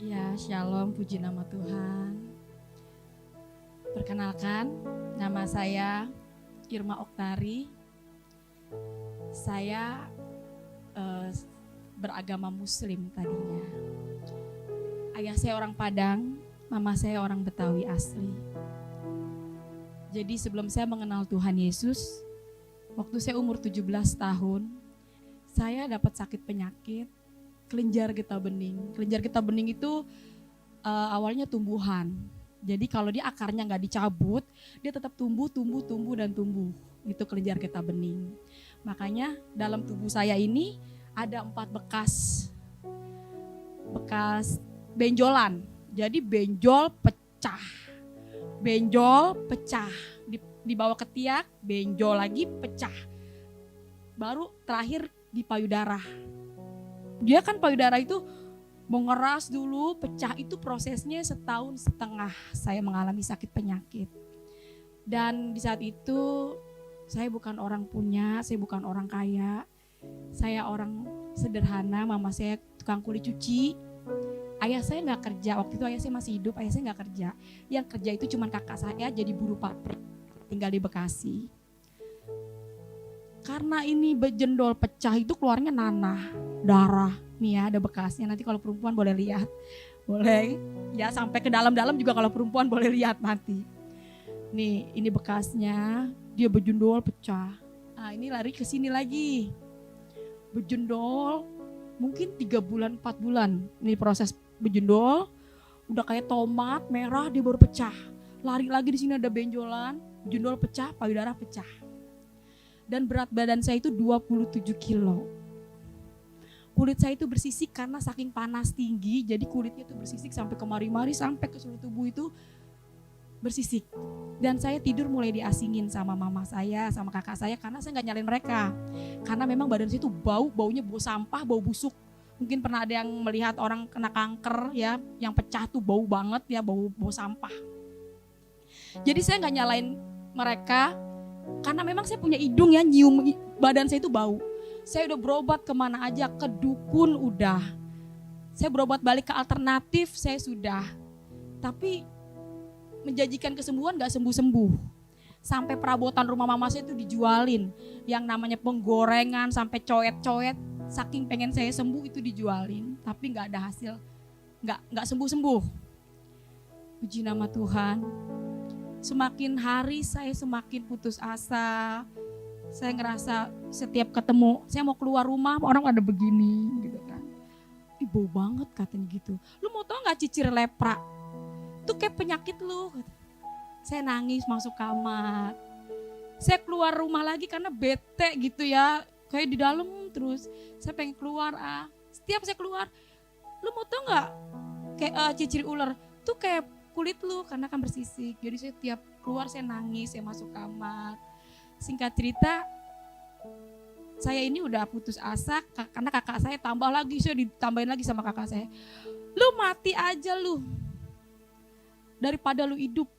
Ya, shalom, puji nama Tuhan. Perkenalkan, nama saya Irma Oktari. Saya beragama Muslim tadinya. Ayah saya orang Padang, mama saya orang Betawi asli. Jadi sebelum saya mengenal Tuhan Yesus, waktu saya umur 17 tahun, saya dapat sakit penyakit kelenjar getah bening. Kelenjar getah bening itu awalnya tumbuhan. Jadi kalau dia akarnya nggak dicabut, dia tetap tumbuh. Itu kelenjar getah bening. Makanya dalam tubuh saya ini ada 4 bekas benjolan. Jadi benjol pecah, dibawa ke tiak, benjol lagi pecah. Baru terakhir di payudara. Dia kan payudara itu mengeras dulu, pecah, itu prosesnya 1,5 tahun saya mengalami sakit penyakit. Dan di saat itu saya bukan orang punya, saya bukan orang kaya. Saya orang sederhana, mama saya tukang kulit cuci. Ayah saya gak kerja, waktu itu ayah saya masih hidup, ayah saya gak kerja. Yang kerja itu cuma kakak saya jadi buruh pabrik, tinggal di Bekasi. Karena ini bejendol pecah itu keluarnya nanah, darah. Nih ya ada bekasnya, nanti kalau perempuan boleh lihat. Boleh ya, sampai ke dalam-dalam juga kalau perempuan boleh lihat nanti. Nih ini bekasnya, dia bejendol pecah. Nah ini lari ke sini lagi. Bejendol mungkin 3 bulan 4 bulan. Ini proses bejendol, udah kayak tomat merah, dia baru pecah. Lari lagi, di sini ada benjolan, bejendol pecah, payudara pecah. Dan berat badan saya itu 27 kilo. Kulit saya itu bersisik karena saking panas tinggi, jadi kulitnya itu bersisik sampai kemari-mari, sampai ke seluruh tubuh itu bersisik. Dan saya tidur mulai diasingin sama mama saya, sama kakak saya, karena saya gak nyalain mereka. Karena memang badan saya itu baunya bau sampah, bau busuk. Mungkin pernah ada yang melihat orang kena kanker ya, yang pecah tuh bau banget ya, bau sampah. Jadi saya gak nyalain mereka, karena memang saya punya hidung ya, nyium badan saya itu bau. Saya udah berobat kemana aja, ke dukun udah. Saya berobat balik ke alternatif, saya sudah. Tapi menjanjikan kesembuhan gak sembuh-sembuh. Sampai perabotan rumah mama saya itu dijualin. Yang namanya penggorengan sampai coet-coet. Saking pengen saya sembuh itu dijualin. Tapi gak ada hasil, gak sembuh-sembuh. Puji nama Tuhan. Semakin hari saya semakin putus asa. Saya ngerasa setiap ketemu, saya mau keluar rumah orang ada begini gitu kan. Ih bau banget katanya gitu. Lu mau tau gak cicir lepra? Itu kayak penyakit lu. Saya nangis masuk kamar. Saya keluar rumah lagi karena bete gitu ya. Kayak di dalam terus. Saya pengen keluar. Setiap saya keluar, lu mau tau gak kayak cicir ular? Tuh kayak kulit lu karena kan bersisik. Jadi saya tiap keluar saya nangis, saya masuk kamar. Singkat cerita, saya ini udah putus asa karena kakak saya tambah lagi, saya ditambahin lagi sama kakak saya. Lu mati aja lu, daripada lu hidup.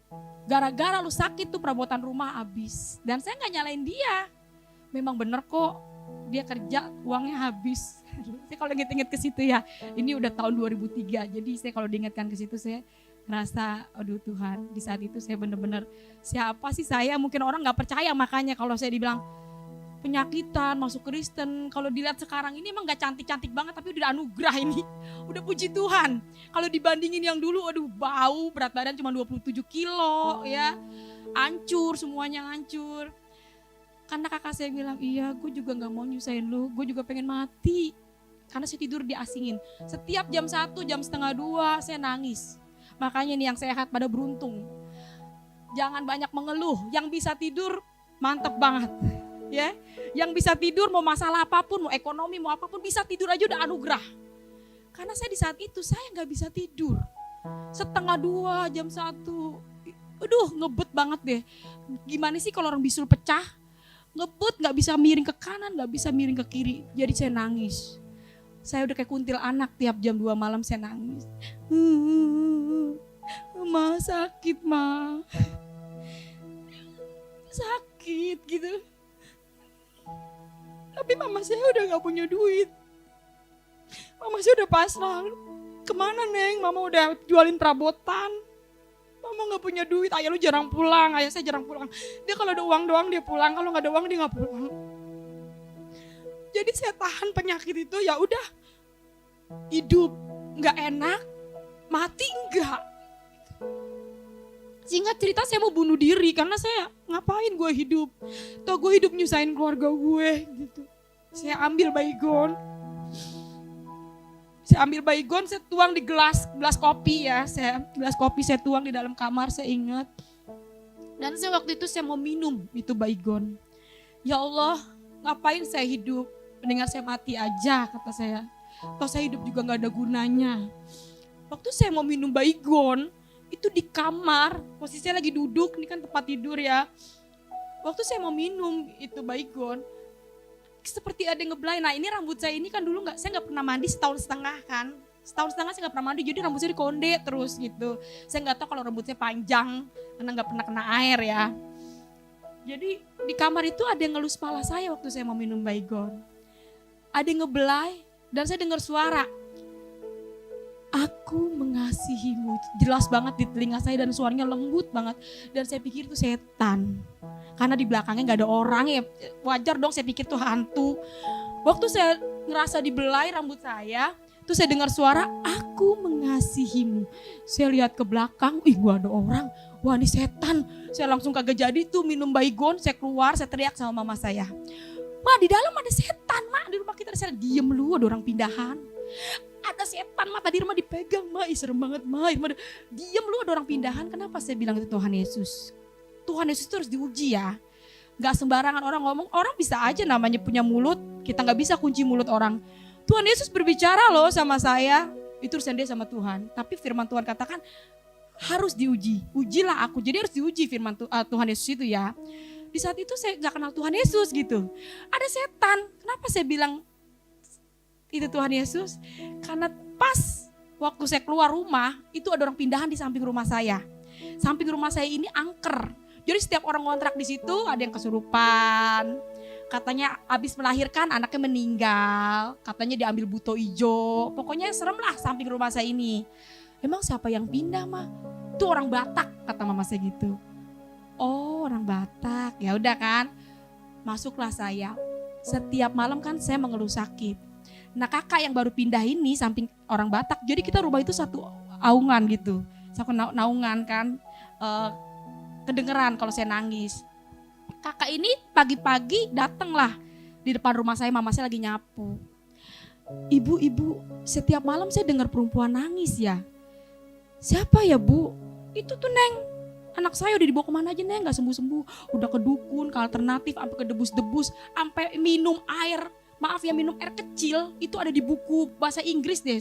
Gara-gara lu sakit tuh perabotan rumah habis. Dan saya gak nyalain dia. Memang bener kok, dia kerja uangnya habis. Saya kalau inget-inget ke situ ya, ini udah tahun 2003. Jadi saya kalau diingatkan ke situ saya ngerasa, aduh Tuhan, di saat itu saya benar-benar siapa sih saya? Mungkin orang nggak percaya, makanya kalau saya dibilang penyakitan, masuk Kristen, kalau dilihat sekarang ini emang nggak cantik-cantik banget, tapi udah anugerah ini, udah puji Tuhan. Kalau dibandingin yang dulu, aduh bau, berat badan cuma 27 kilo ya, hancur, semuanya hancur. Karena kakak saya bilang, iya gue juga nggak mau nyusahin lu, gue juga pengen mati. Karena saya tidur diasingin, setiap jam 1, jam setengah 2 saya nangis. Makanya nih yang sehat pada beruntung. Jangan banyak mengeluh, yang bisa tidur mantep banget. Ya, yang bisa tidur mau masalah apapun, mau ekonomi, mau apapun bisa tidur aja udah anugerah. Karena saya di saat itu saya nggak bisa tidur. Setengah 2, jam 1, aduh ngebet banget deh. Gimana sih kalau orang bisul pecah? Ngebet, nggak bisa miring ke kanan, nggak bisa miring ke kiri. Jadi saya nangis. Saya udah kayak kuntil anak, tiap jam 2 malam saya nangis. Ma sakit ma, sakit gitu. Tapi mama saya udah gak punya duit. Mama saya udah pasrah. Kemana Neng? Mama udah jualin perabotan. Mama gak punya duit, ayah lu jarang pulang, ayah saya jarang pulang. Dia kalau ada uang doang dia pulang, kalau gak ada uang dia gak pulang. Jadi saya tahan penyakit itu, ya udah hidup gak enak, mati enggak. Singkat cerita saya mau bunuh diri karena saya ngapain gue hidup. Toh gue hidup nyusahin keluarga gue gitu. Saya ambil baygon. Saya tuang di gelas kopi ya. Gelas kopi saya tuang di dalam kamar, saya ingat. Dan waktu itu saya mau minum itu baygon. Ya Allah, ngapain saya hidup? Mendingan saya mati aja, kata saya. Toh saya hidup juga gak ada gunanya. Waktu saya mau minum baygon, itu di kamar, posisinya lagi duduk, ini kan tempat tidur ya. Waktu saya mau minum itu baygon, seperti ada yang ngebelai. Nah ini rambut saya ini kan dulu saya nggak pernah mandi setahun setengah kan. Setahun setengah saya nggak pernah mandi, jadi rambut saya dikonde terus gitu. Saya nggak tahu kalau rambut saya panjang, karena nggak pernah kena air ya. Jadi di kamar itu ada yang ngelus kepala saya waktu saya mau minum baygon. Ada yang ngebelai dan saya dengar suara. Aku mengasihimu, itu jelas banget di telinga saya dan suaranya lembut banget. Dan saya pikir itu setan. Karena di belakangnya gak ada orang ya, wajar dong saya pikir itu hantu. Waktu saya ngerasa dibelai rambut saya, terus saya dengar suara, aku mengasihimu. Saya lihat ke belakang, gua ada orang, wah ini setan. Saya langsung kagak jadi tuh minum baygon, saya keluar, saya teriak sama mama saya. Ma di dalam ada setan, Ma di rumah kita ada setan. Diem lu, ada orang pindahan. Ada setan, Ma tadi rumah dipegang, Ma serem banget, Ma. Diem lu, ada orang pindahan. Kenapa saya bilang itu Tuhan Yesus? Tuhan Yesus itu harus diuji ya. Gak sembarangan orang ngomong, orang bisa aja namanya punya mulut, kita gak bisa kunci mulut orang. Tuhan Yesus berbicara loh sama saya, itu urusan dia sama Tuhan. Tapi firman Tuhan katakan harus diuji, ujilah aku. Jadi harus diuji firman Tuhan Yesus itu ya. Di saat itu saya gak kenal Tuhan Yesus gitu. Ada setan, kenapa saya bilang itu Tuhan Yesus? Karena pas waktu saya keluar rumah, itu ada orang pindahan di samping rumah saya. Samping rumah saya ini angker. Jadi setiap orang ngontrak di situ ada yang kesurupan. Katanya habis melahirkan anaknya meninggal. Katanya diambil buto ijo. Pokoknya serem lah samping rumah saya ini. Emang siapa yang pindah mah? Itu orang Batak kata mama saya gitu. Oh orang Batak. Ya udah kan. Masuklah saya. Setiap malam kan saya mengeluh sakit. Nah kakak yang baru pindah ini samping orang Batak. Jadi kita rumah itu satu aungan gitu. Satu naungan kan. Kedengeran kalau saya nangis. Kakak ini pagi-pagi datanglah di depan rumah saya, mama saya lagi nyapu. Ibu, setiap malam saya dengar perempuan nangis ya. Siapa ya Bu? Itu tuh Neng. Anak saya udah dibawa kemana aja Neng, gak sembuh-sembuh. Udah ke dukun, ke alternatif, sampai ke debus-debus, sampai minum air. Maaf ya minum air kecil, itu ada di buku bahasa Inggris deh.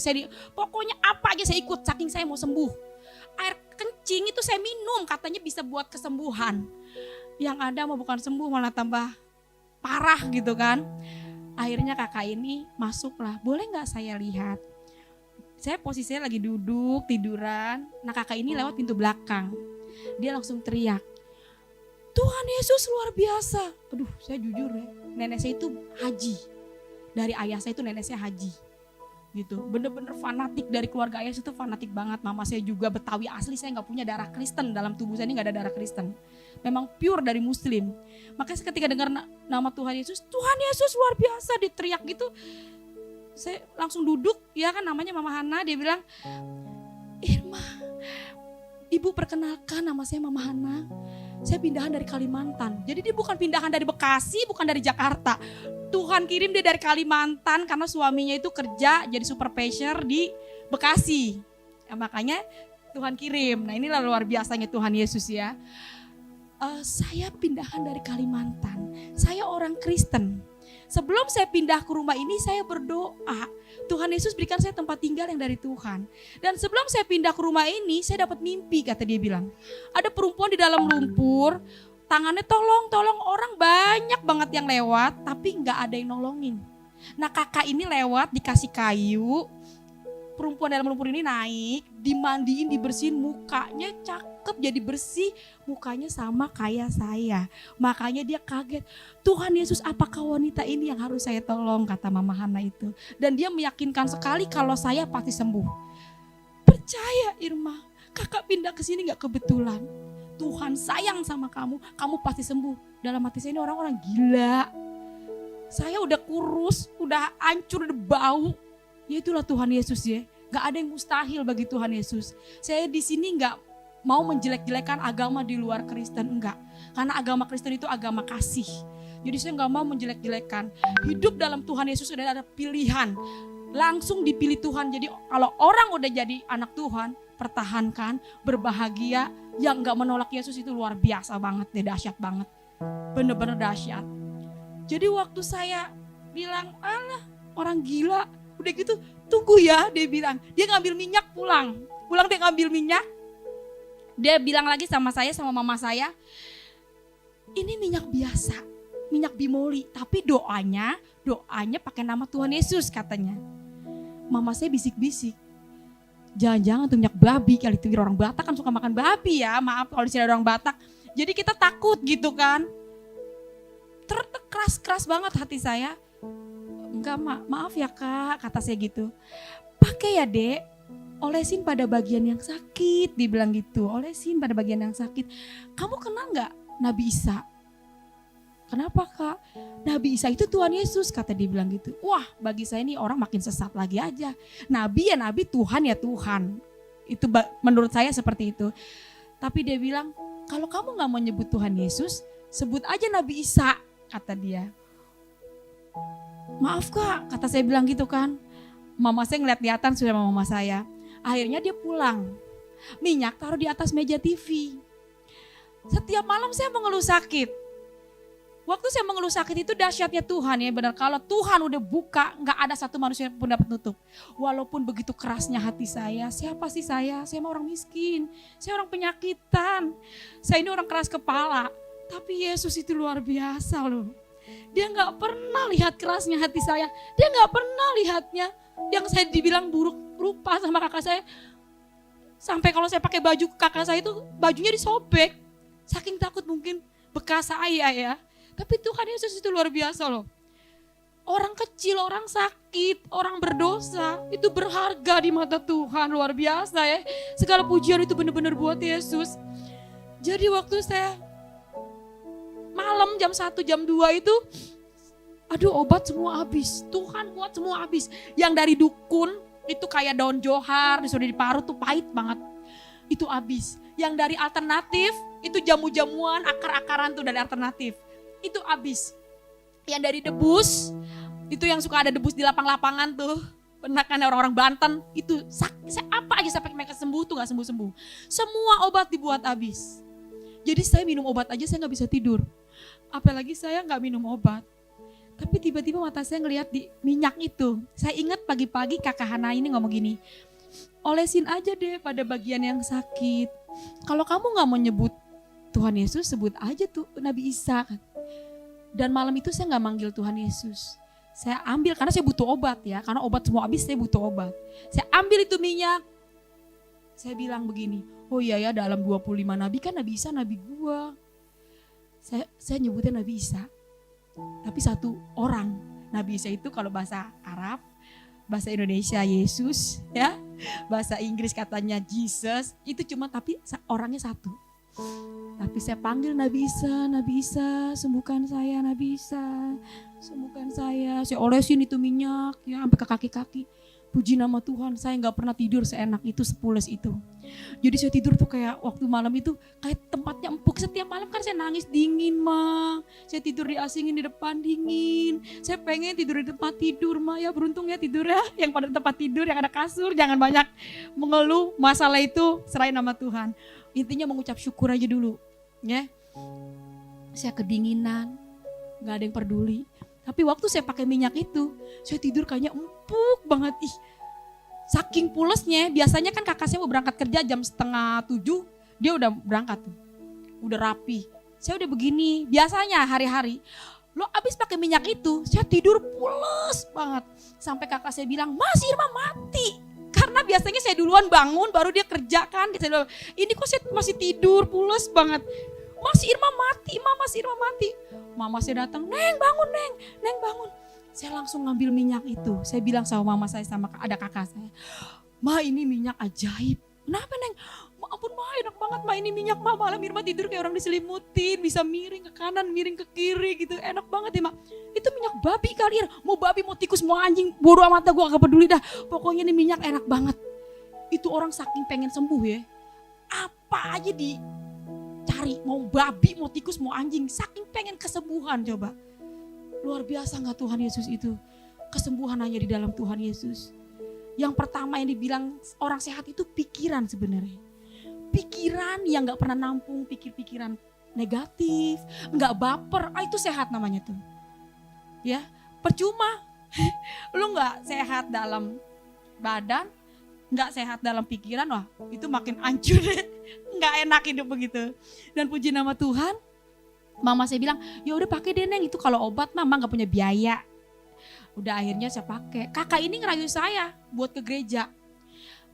Pokoknya apa aja saya ikut, saking saya mau sembuh. Air kencing itu saya minum, katanya bisa buat kesembuhan. Yang ada mau bukan sembuh malah tambah parah gitu kan. Akhirnya kakak ini masuklah, boleh gak saya lihat? Saya posisinya lagi duduk, tiduran. Nah kakak ini lewat pintu belakang. Dia langsung teriak, Tuhan Yesus luar biasa. Aduh saya jujur ya, nenek saya itu haji. Dari ayah saya itu nenek saya haji. Gitu, bener-bener fanatik dari keluarga ayah itu fanatik banget. Mama saya juga Betawi asli, saya nggak punya darah Kristen dalam tubuh saya ini nggak ada darah Kristen. Memang pure dari Muslim. Makanya ketika dengar nama Tuhan Yesus luar biasa diteriak gitu, saya langsung duduk, ya kan namanya Mama Hana, dia bilang, Irma, Ibu perkenalkan nama saya Mama Hana. Saya pindahan dari Kalimantan. Jadi dia bukan pindahan dari Bekasi, bukan dari Jakarta. Tuhan kirim dia dari Kalimantan karena suaminya itu kerja jadi supervisor di Bekasi. Ya, makanya Tuhan kirim. Nah inilah luar biasanya Tuhan Yesus ya. Saya pindahan dari Kalimantan. Saya orang Kristen. Sebelum saya pindah ke rumah ini saya berdoa, Tuhan Yesus berikan saya tempat tinggal yang dari Tuhan. Dan sebelum saya pindah ke rumah ini saya dapat mimpi, kata dia bilang. Ada perempuan di dalam lumpur, tangannya tolong orang banyak banget yang lewat tapi gak ada yang nolongin. Nah kakak ini lewat dikasih kayu, perempuan dalam lumpur ini naik, dimandiin, dibersihin, mukanya cakep jadi bersih, mukanya sama kayak saya. Makanya dia kaget, Tuhan Yesus apakah wanita ini yang harus saya tolong, kata Mama Hana itu. Dan dia meyakinkan sekali kalau saya pasti sembuh. percaya Irma, kakak pindah ke sini gak kebetulan. Tuhan sayang sama kamu, kamu pasti sembuh. Dalam hati saya ini orang-orang gila. Saya udah kurus, udah hancur, udah bau. Ya itulah Tuhan Yesus ya. Gak ada yang mustahil bagi Tuhan Yesus. Saya di sini gak mau menjelek-jelekan agama di luar Kristen, enggak. Karena agama Kristen itu agama kasih. Jadi saya gak mau menjelek-jelekan. Hidup dalam Tuhan Yesus sudah ada pilihan. Langsung dipilih Tuhan. Jadi kalau orang udah jadi anak Tuhan, pertahankan, berbahagia. Yang gak menolak Yesus itu luar biasa banget deh, dahsyat banget. Bener-bener dahsyat. Jadi waktu saya bilang, alah orang gila. Udah gitu, tunggu ya, dia bilang. Dia ngambil minyak pulang. Pulang dia ngambil minyak. Dia bilang lagi sama saya, sama mama saya, ini minyak biasa, minyak bimoli. Tapi doanya pakai nama Tuhan Yesus katanya. Mama saya bisik-bisik, jangan-jangan tuh minyak babi kali itu. Orang Batak kan suka makan babi ya, maaf kalau di sini ada orang Batak. Jadi kita takut gitu kan. Keras banget hati saya. Enggak maaf ya kak, kata saya gitu. Pakai ya dek, olesin pada bagian yang sakit, dibilang gitu. Olesin pada bagian yang sakit. Kamu kenal gak Nabi Isa? Kenapa kak? Nabi Isa itu Tuhan Yesus, kata dia bilang gitu. Wah, bagi saya ini orang makin sesat lagi aja. Nabi ya Nabi, Tuhan ya Tuhan. Itu menurut saya seperti itu. Tapi dia bilang, kalau kamu gak mau nyebut Tuhan Yesus, sebut aja Nabi Isa, kata dia. Maaf kak, kata saya bilang gitu kan. Mama saya ngeliat-liatan sudah sama mama saya. Akhirnya dia pulang. Minyak taruh di atas meja TV. Setiap malam saya mengeluh sakit. Waktu saya mengeluh sakit itu dahsyatnya Tuhan ya benar. Kalau Tuhan udah buka, gak ada satu manusia pun dapat nutup. Walaupun begitu kerasnya hati saya, siapa sih saya? Saya orang miskin, saya orang penyakitan. Saya ini orang keras kepala. Tapi Yesus itu luar biasa loh. Dia gak pernah lihat kerasnya hati saya. Dia gak pernah lihatnya yang saya dibilang buruk rupa sama kakak saya. Sampai kalau saya pakai baju kakak saya itu bajunya disobek. Saking takut mungkin bekas saya ya. Tapi Tuhan Yesus itu luar biasa loh. Orang kecil, orang sakit, orang berdosa itu berharga di mata Tuhan, luar biasa ya. Segala pujian itu benar-benar buat Yesus. Jadi waktu saya malam jam 1, jam 2 itu, aduh obat semua habis. Tuhan buat semua habis. Yang dari dukun itu kayak daun johar, disuruh diparut tuh pahit banget. Itu habis. Yang dari alternatif, itu jamu-jamuan, akar-akaran tuh dari alternatif. Itu habis. Yang dari debus, itu yang suka ada debus di lapang-lapangan tuh. Pernah kan orang-orang Banten, itu apa aja sampai mereka sembuh tuh gak sembuh-sembuh. Semua obat dibuat habis. Jadi saya minum obat aja saya gak bisa tidur. Apalagi saya gak minum obat. Tapi tiba-tiba mata saya ngelihat di minyak itu. Saya ingat pagi-pagi kakak Hana ini ngomong gini, olesin aja deh pada bagian yang sakit. Kalau kamu gak mau nyebut Tuhan Yesus, sebut aja tuh Nabi Isa. Dan malam itu saya gak manggil Tuhan Yesus. Saya ambil, karena saya butuh obat ya. Karena obat semua habis, saya butuh obat. Saya ambil itu minyak. Saya bilang begini, oh iya ya dalam 25 nabi kan Nabi Isa nabi gua. Saya nyebutnya Nabi Isa. Tapi satu orang. Nabi Isa itu kalau bahasa Arab, bahasa Indonesia Yesus ya. Bahasa Inggris katanya Jesus. Itu cuma tapi orangnya satu. Tapi saya panggil Nabi Isa, sembuhkan saya Nabi Isa, sembuhkan saya. Saya olesin itu minyak ya sampai ke kaki-kaki. Puji nama Tuhan, saya gak pernah tidur seenak itu, sepules itu. Jadi saya tidur tuh kayak waktu malam itu kayak tempatnya empuk. Setiap malam kan saya nangis dingin mah. Saya tidur diasingin di depan dingin. Saya pengen tidur di tempat tidur mah. Ya beruntung ya tidur ya. Yang pada tempat tidur yang ada kasur. Jangan banyak mengeluh masalah itu, serahin nama Tuhan. Intinya mengucap syukur aja dulu. Ya. Saya kedinginan, gak ada yang peduli. Tapi waktu saya pakai minyak itu, saya tidur kayaknya empuk banget. Ih, saking pulesnya, biasanya kan kakak saya mau berangkat kerja jam 6:30, dia udah berangkat tuh. Udah rapi. Saya udah begini, biasanya hari-hari. Lo abis pakai minyak itu, saya tidur pules banget. Sampai kakak saya bilang, Mas Irma mati. Karena biasanya saya duluan bangun, baru dia kerja kan. Saya bilang, ini kok saya masih tidur, pules banget. Mas Irma mati, Mas Irma mati. Mama saya datang, Neng bangun Neng bangun. Saya langsung ngambil minyak itu. Saya bilang sama mama saya sama ada kakak saya. Ma ini minyak ajaib. Kenapa Neng? Ma ampun Ma, enak banget Ma, ini minyak Ma. Malam Irma tidur kayak orang diselimutin, bisa miring ke kanan, miring ke kiri gitu. Enak banget ya Ma. Itu minyak babi kali ya. Mau babi, mau tikus, mau anjing, bodo amat dah, gue gak peduli dah. Pokoknya ini minyak enak banget. Itu orang saking pengen sembuh ya. Apa aja dicari, mau babi, mau tikus, mau anjing. Saking pengen kesembuhan coba. Luar biasa gak Tuhan Yesus itu? Kesembuhan hanya di dalam Tuhan Yesus. Yang pertama yang dibilang orang sehat itu pikiran sebenarnya. Pikiran yang gak pernah nampung pikir-pikiran negatif, gak baper, itu sehat namanya tuh. Ya, percuma lu gak sehat dalam badan, gak sehat dalam pikiran, wah itu makin hancur deh. Gak enak hidup begitu. Dan puji nama Tuhan, mama saya bilang, ya udah pakai deh Neng, itu kalau obat mama gak punya biaya. Udah akhirnya saya pakai. Kakak ini ngerayu saya buat ke gereja.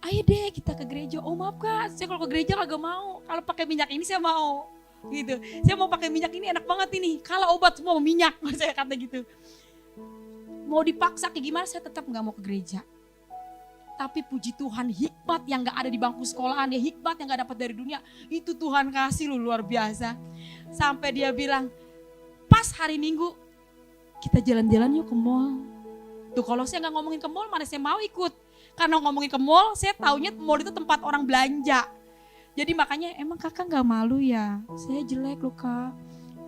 Ayo deh kita ke gereja. Oh maaf Kak, saya kalau ke gereja kagak mau. Kalau pakai minyak ini saya mau. Gitu. Saya mau pakai minyak ini, enak banget ini. Kalau obat semua minyak, saya kata gitu. Mau dipaksa kayak gimana saya tetap gak mau ke gereja. Tapi puji Tuhan, hikmat yang gak ada di bangku sekolahan, ya hikmat yang gak dapat dari dunia, itu Tuhan kasih lu luar biasa. Sampai dia bilang, pas hari Minggu, kita jalan-jalan yuk ke mall. Tuh kalau saya gak ngomongin ke mall, mana saya mau ikut. Karena ngomongin ke mall, saya taunya mall itu tempat orang belanja. Jadi makanya emang kakak gak malu ya? Saya jelek loh Kak.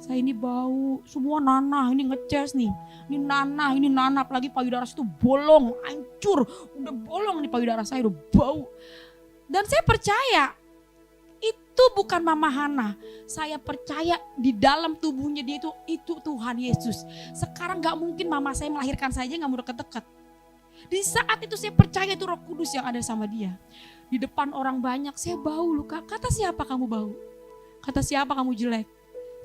Saya ini bau, semua nanah, ini ngeces nih. Ini nanah, apalagi payudara saya itu bolong, hancur. Udah bolong nih payudara saya, udah bau. Dan saya percaya, itu bukan Mama Hana. Saya percaya di dalam tubuhnya dia itu Tuhan Yesus. Sekarang gak mungkin mama saya melahirkan saja gak mau deket-deket. Di saat itu saya percaya itu Roh Kudus yang ada sama dia. Di depan orang banyak, saya bau loh Kak. Kata siapa kamu bau? Kata siapa kamu jelek?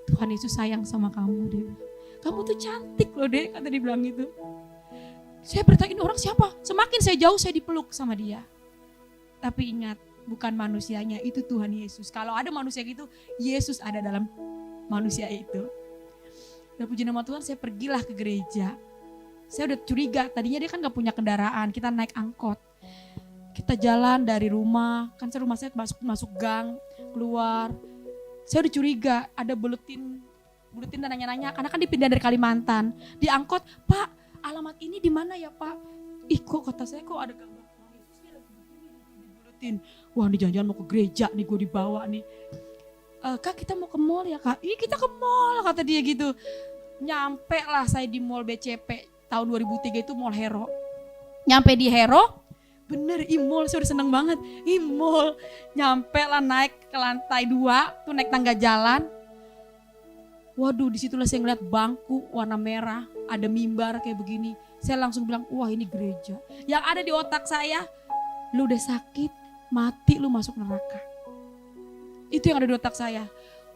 Tuhan Yesus sayang sama kamu dia. Kamu tuh cantik loh deh, kata dia bilang gitu. Saya bertanya ini orang siapa? Semakin saya jauh saya dipeluk sama dia. Tapi ingat, bukan manusianya, itu Tuhan Yesus. Kalau ada manusia gitu, Yesus ada dalam manusia itu. Dan puji nama Tuhan, saya pergilah ke gereja. Saya udah curiga, tadinya dia kan gak punya kendaraan, kita naik angkot. Kita jalan dari rumah, kan rumah saya masuk gang, keluar. Saya udah curiga, ada buletin dan nanya-nanya, karena kan dipindah dari Kalimantan. Di angkot, Pak, alamat ini di mana ya Pak? Ih kok kata saya kok ada gambar Tuhan Yesus di buletin. Wah ini jangan-jangan mau ke gereja nih, gue dibawa nih. Kak kita mau ke mall ya Kak? Ih kita ke mall kata dia gitu. Nyampe lah saya di mall BCP tahun 2003 itu mall Hero. Nyampe di Hero, bener mall saya udah seneng banget. Mall, nyampe lah naik ke lantai 2, tuh naik tangga jalan. Waduh disitulah saya ngeliat bangku warna merah, ada mimbar kayak begini. Saya langsung bilang wah ini gereja. Yang ada di otak saya, lu udah sakit, mati lu masuk neraka. Itu yang ada di otak saya.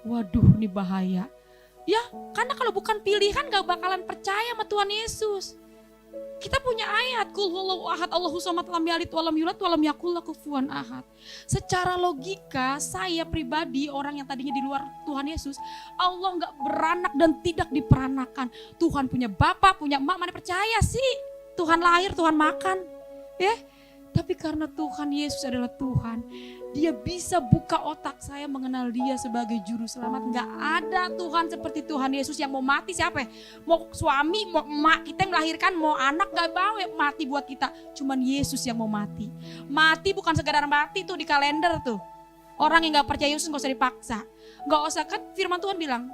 Waduh ini bahaya. Ya karena kalau bukan pilihan gak bakalan percaya sama Tuhan Yesus. Kita punya ayat, Qul huwallahu ahad, Allahu samad, lam yalid walam yulad walam yakul lahu kufuwan ahad. Secara logika, saya pribadi orang yang tadinya di luar Tuhan Yesus, Allah enggak beranak dan tidak diperanakan. Tuhan punya bapak, punya emak, mana percaya sih? Tuhan lahir, Tuhan makan. Ya, tapi karena Tuhan Yesus adalah Tuhan, dia bisa buka otak saya mengenal dia sebagai juru selamat. Gak ada Tuhan seperti Tuhan Yesus yang mau mati siapa ya? Mau suami, mau emak kita yang melahirkan, mau anak gak mau ya mati buat kita. Cuman Yesus yang mau mati. Mati bukan sekedar mati tuh di kalender tuh. Orang yang gak percaya Yesus gak usah dipaksa. Gak usah, kan firman Tuhan bilang,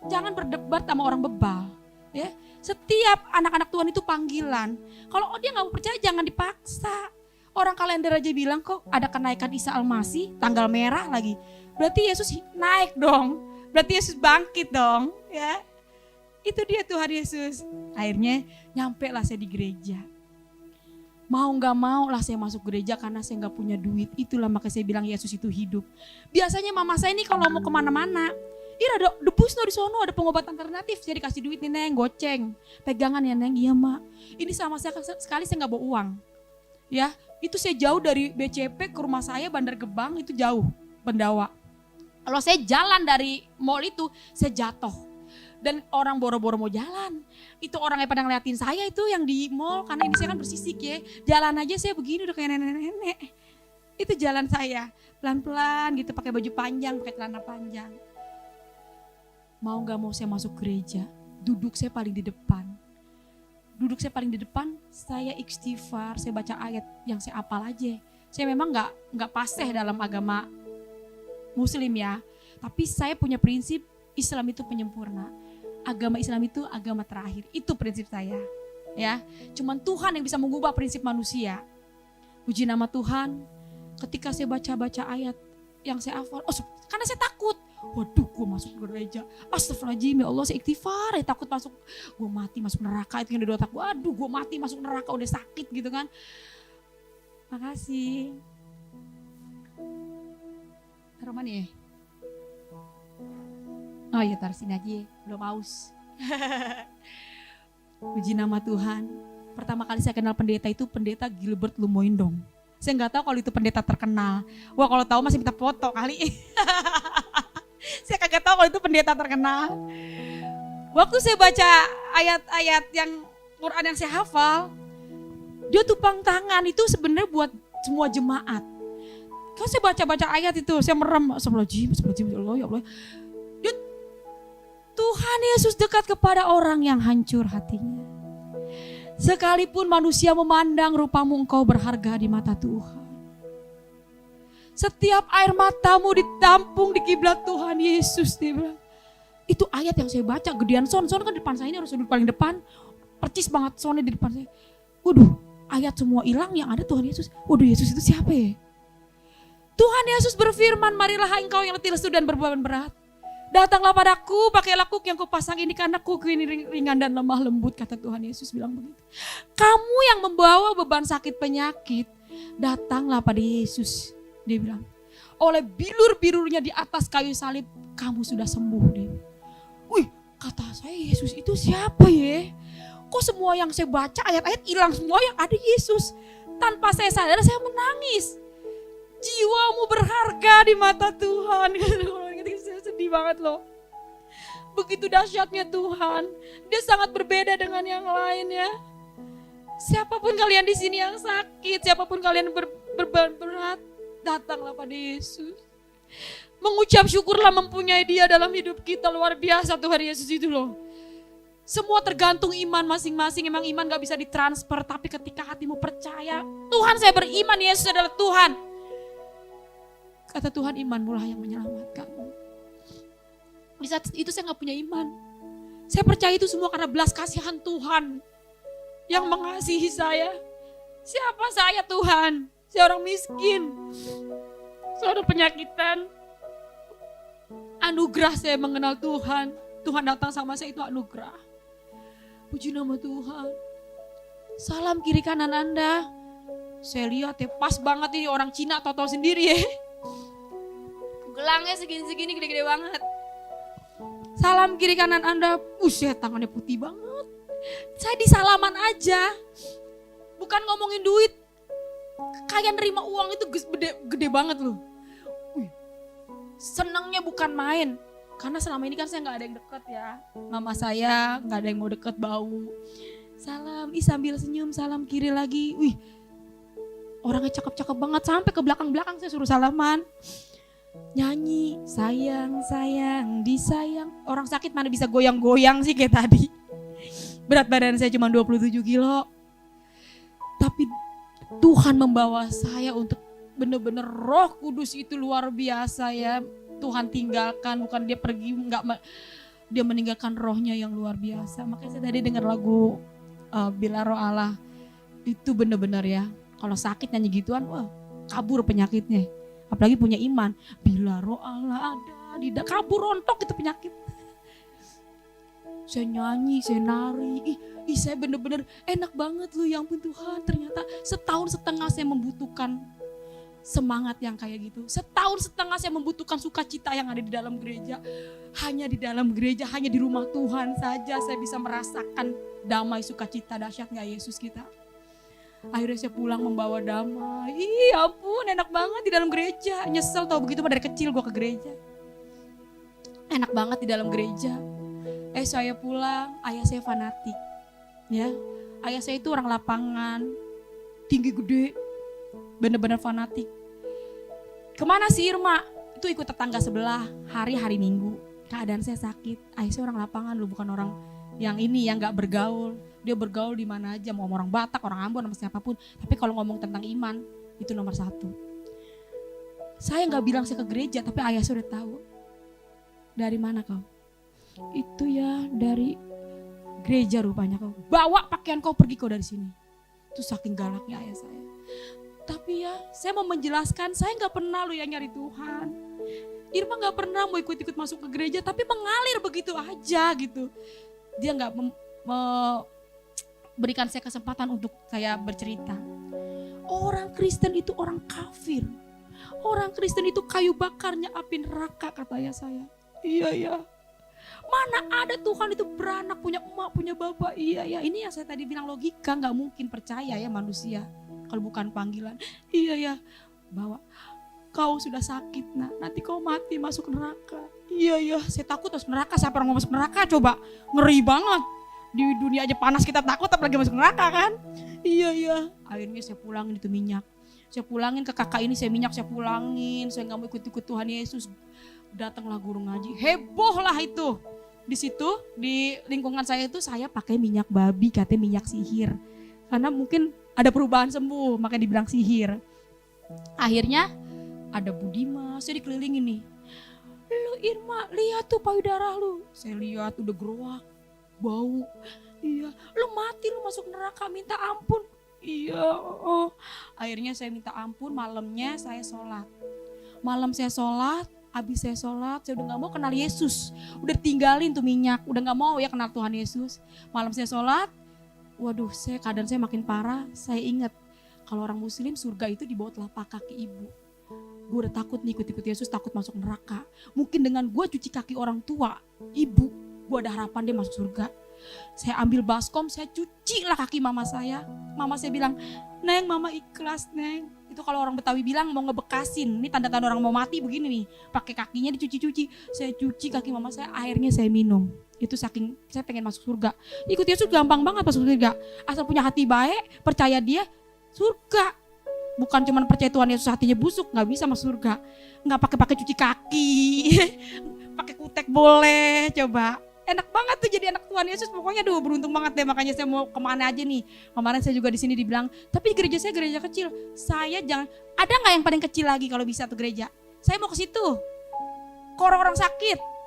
jangan berdebat sama orang bebal. Ya, setiap anak-anak Tuhan itu panggilan. Kalau dia gak mau percaya jangan dipaksa. Orang kalender aja bilang kok ada kenaikan Isa Al-Masih, tanggal merah lagi. Berarti Yesus naik dong. Berarti Yesus bangkit dong. Ya, itu dia Tuhan Yesus. Akhirnya nyampe lah saya di gereja. Mau gak mau lah saya masuk gereja karena saya gak punya duit. Itulah makanya saya bilang Yesus itu hidup. Biasanya mama saya ini kalau mau kemana-mana, ada debus no di sono, ada pengobatan alternatif. Saya dikasih duit nih Neng, goceng. Pegangan ya Neng, iya mak. Ini sama saya sekali saya gak bawa uang. Ya, itu saya jauh dari BCP ke rumah saya Bandar Gebang itu jauh, Pendawa. Kalau saya jalan dari mall itu saya jatuh. Dan orang boro-boro mau jalan. Itu orang yang pada ngeliatin saya itu yang di mall, karena ini saya kan bersisik ya. Jalan aja saya begini udah kayak nenek-nenek. Itu jalan saya, pelan-pelan gitu pakai baju panjang, pakai celana panjang. Mau gak mau saya masuk gereja, duduk saya paling di depan. Duduk saya paling di depan, saya istighfar, saya baca ayat yang saya hafal aja. Saya memang gak fasih dalam agama Muslim ya, tapi saya punya prinsip Islam itu penyempurna. Agama Islam itu agama terakhir, itu prinsip saya. Ya, cuman Tuhan yang bisa mengubah prinsip manusia. Puji nama Tuhan. Ketika saya baca ayat yang saya hafal, karena saya takut. Waduh, gue masuk gereja. Astagfirullahaladzim, ya Allah, saya ikhtifar, ya takut masuk. Gue mati masuk neraka, itu yang udah otak gue. Aduh, gue mati masuk neraka, udah sakit gitu kan. Makasih. Taruh mana ya? Oh iya, taruh sini aja, belum haus. Puji nama Tuhan. Pertama kali saya kenal pendeta itu pendeta Gilbert Lumoindong. Saya nggak tahu kalau itu pendeta terkenal. Wah, kalau tahu masih minta foto kali. Saya kagak tahu kalau itu pendeta terkenal. Waktu saya baca ayat-ayat yang Quran yang saya hafal, dia tupang tangan itu sebenarnya buat semua jemaat. Kalau saya baca ayat itu, saya merem, astagfirullahaladzim, ya Allah. Tuhan Yesus dekat kepada orang yang hancur hatinya. Sekalipun manusia memandang rupamu, engkau berharga di mata Tuhan. Setiap air matamu ditampung di kiblat Tuhan Yesus, dia bilang. Itu ayat yang saya baca, gedean son kan di depan saya, ini harus duduk paling depan. Percis banget sonnya di depan saya. Waduh, ayat semua hilang, yang ada Tuhan Yesus. Waduh, Yesus itu siapa ya? Tuhan Yesus berfirman, marilah engkau yang letih lesu dan berbeban berat. Datanglah padaku, pakailah kuk yang kupasang ini karena kuk ini ringan dan lemah lembut, kata Tuhan Yesus bilang begitu. Kamu yang membawa beban sakit penyakit, datanglah pada Yesus. Dia bilang, oleh bilur-bilurnya di atas kayu salib, kamu sudah sembuh. Dia. Wih, kata saya Yesus itu siapa ya? Kok semua yang saya baca ayat-ayat hilang semua, yang ada Yesus. Tanpa saya sadar saya menangis. Jiwamu berharga di mata Tuhan. Saya sedih banget loh. Begitu dahsyatnya Tuhan. Dia sangat berbeda dengan yang lainnya. Siapapun kalian di sini yang sakit, siapapun kalian berbeban berat, datanglah pada Yesus. Mengucap syukurlah mempunyai Dia dalam hidup kita, luar biasa Tuhan Yesus itu loh. Semua tergantung iman masing-masing. Emang iman gak bisa ditransfer, tapi ketika hatimu percaya, Tuhan saya beriman, Yesus adalah Tuhan. Kata Tuhan, imanmu lah yang menyelamatkanmu. Di saat itu saya gak punya iman. Saya percaya itu semua karena belas kasihan Tuhan yang mengasihi saya. Siapa saya Tuhan? Saya orang miskin. Saya orang penyakitan. Anugerah saya mengenal Tuhan. Tuhan datang sama saya itu anugerah. Puji nama Tuhan. Salam kiri kanan Anda. Saya lihat ya pas banget ini orang Cina tahu sendiri ya. Gelangnya segini-segini gede-gede banget. Salam kiri kanan Anda. Buset, tangannya putih banget. Saya di salaman aja. Bukan ngomongin duit. Kayak nerima uang itu gede banget loh. Senangnya bukan main. Karena selama ini kan saya gak ada yang deket ya. Mama saya gak ada yang mau deket, bau. Salam, sambil senyum, salam kiri lagi. Wih, orangnya cakep-cakep banget. Sampai ke belakang-belakang saya suruh salaman. Nyanyi, sayang, sayang, disayang. Orang sakit mana bisa goyang-goyang sih kayak tadi. Berat badan saya cuma 27 kilo. Tapi Tuhan membawa saya untuk benar-benar Roh Kudus itu luar biasa ya. Tuhan tinggalkan, bukan dia pergi, dia meninggalkan rohnya yang luar biasa. Makanya saya tadi dengar lagu Bila Roh Allah. Itu benar-benar ya, kalau sakit nyanyi gituan, wah kabur penyakitnya. Apalagi punya iman, bila Roh Allah ada, kabur rontok itu penyakit. Saya nyanyi, saya nari, saya benar-benar enak banget loh, ya ampun Tuhan. Ternyata setahun setengah saya membutuhkan semangat yang kayak gitu. Setahun setengah saya membutuhkan sukacita yang ada di dalam gereja. Hanya di dalam gereja, hanya di rumah Tuhan saja saya bisa merasakan damai, sukacita. Dahsyat gak Yesus kita? Akhirnya saya pulang membawa damai. Ya ampun, enak banget di dalam gereja. Nyesel tau begitu dari kecil gue ke gereja. Enak banget di dalam gereja. Saya pulang, ayah saya fanatik. Ya, ayah saya itu orang lapangan, tinggi gede, bener-bener fanatik. Kemana si Irma? Itu ikut tetangga sebelah, hari Minggu. Keadaan saya sakit, ayah saya orang lapangan loh, bukan orang yang ini yang gak bergaul. Dia bergaul di mana aja, mau orang Batak, orang Ambon, sama siapapun. Tapi kalau ngomong tentang iman, itu nomor 1. Saya gak bilang saya ke gereja, tapi ayah saya udah tahu. Dari mana kau? Itu ya dari gereja rupanya kau. Bawa pakaian kau, pergi kau dari sini. Itu saking galaknya ayah saya. Tapi ya saya mau menjelaskan, saya gak pernah loh yang nyari Tuhan. Irma gak pernah mau ikut-ikut masuk ke gereja, tapi mengalir begitu aja gitu. Dia gak berikan saya kesempatan untuk saya bercerita. Orang Kristen itu orang kafir. Orang Kristen itu kayu bakarnya api neraka, kata ayah saya. Iya ya. Mana ada Tuhan itu beranak, punya emak, punya bapak. Iya ya, ini yang saya tadi bilang logika, gak mungkin percaya ya manusia kalau bukan panggilan. Iya ya, bawa kau sudah sakit nak, nanti kau mati masuk neraka. Iya ya, saya takut masuk neraka, siapa orang mau masuk neraka coba, ngeri banget. Di dunia aja panas kita takut, apalagi masuk neraka kan. Iya ya, akhirnya saya pulangin itu minyak. Saya pulangin ke kakak ini, saya minyak, saya pulangin. Saya gak mau ikut-ikut Tuhan Yesus. Datanglah guru ngaji, heboh lah itu. Di situ, di lingkungan saya itu saya pakai minyak babi, katanya minyak sihir. Karena mungkin ada perubahan sembuh, makanya dibilang sihir. Akhirnya ada Budima, saya dikelilingin nih. Lu Irma, lihat tuh payudara lu. Saya lihat udah geruak, bau. Iya, lu mati, lu masuk neraka, minta ampun. Iya, oh. Akhirnya saya minta ampun, malamnya saya sholat. Malam saya sholat, habis saya sholat, saya udah gak mau kenal Yesus. Udah tinggalin tuh minyak, udah gak mau ya kenal Tuhan Yesus. Malam saya sholat, waduh keadaan saya makin parah. Saya ingat kalau orang muslim surga itu di bawah telapak kaki ibu. Gue udah takut nih ikut-ikut Yesus, takut masuk neraka. Mungkin dengan gue cuci kaki orang tua, ibu, gue ada harapan dia masuk surga. Saya ambil baskom, saya cuci lah kaki mama saya. Mama saya bilang, Neng mama ikhlas Neng. Itu kalau orang Betawi bilang mau ngebekasin. Ini tanda-tanda orang mau mati begini nih. Pakai kakinya dicuci-cuci. Saya cuci kaki mama saya, akhirnya saya minum. Itu saking saya pengen masuk surga. Ikut Yesus gampang banget masuk surga. Asal punya hati baik, percaya dia, surga. Bukan cuma percaya Tuhan Yesus hatinya busuk, gak bisa masuk surga. Gak pakai cuci kaki, pakai kutek boleh, coba. Enak banget tuh jadi anak Tuhan Yesus, pokoknya beruntung banget deh. Makanya saya mau kemana aja nih. Kemarin saya juga di sini dibilang, tapi gereja saya gereja kecil. Saya jangan, ada nggak yang paling kecil lagi kalau bisa tuh gereja? Saya mau ke situ, ke orang-orang sakit.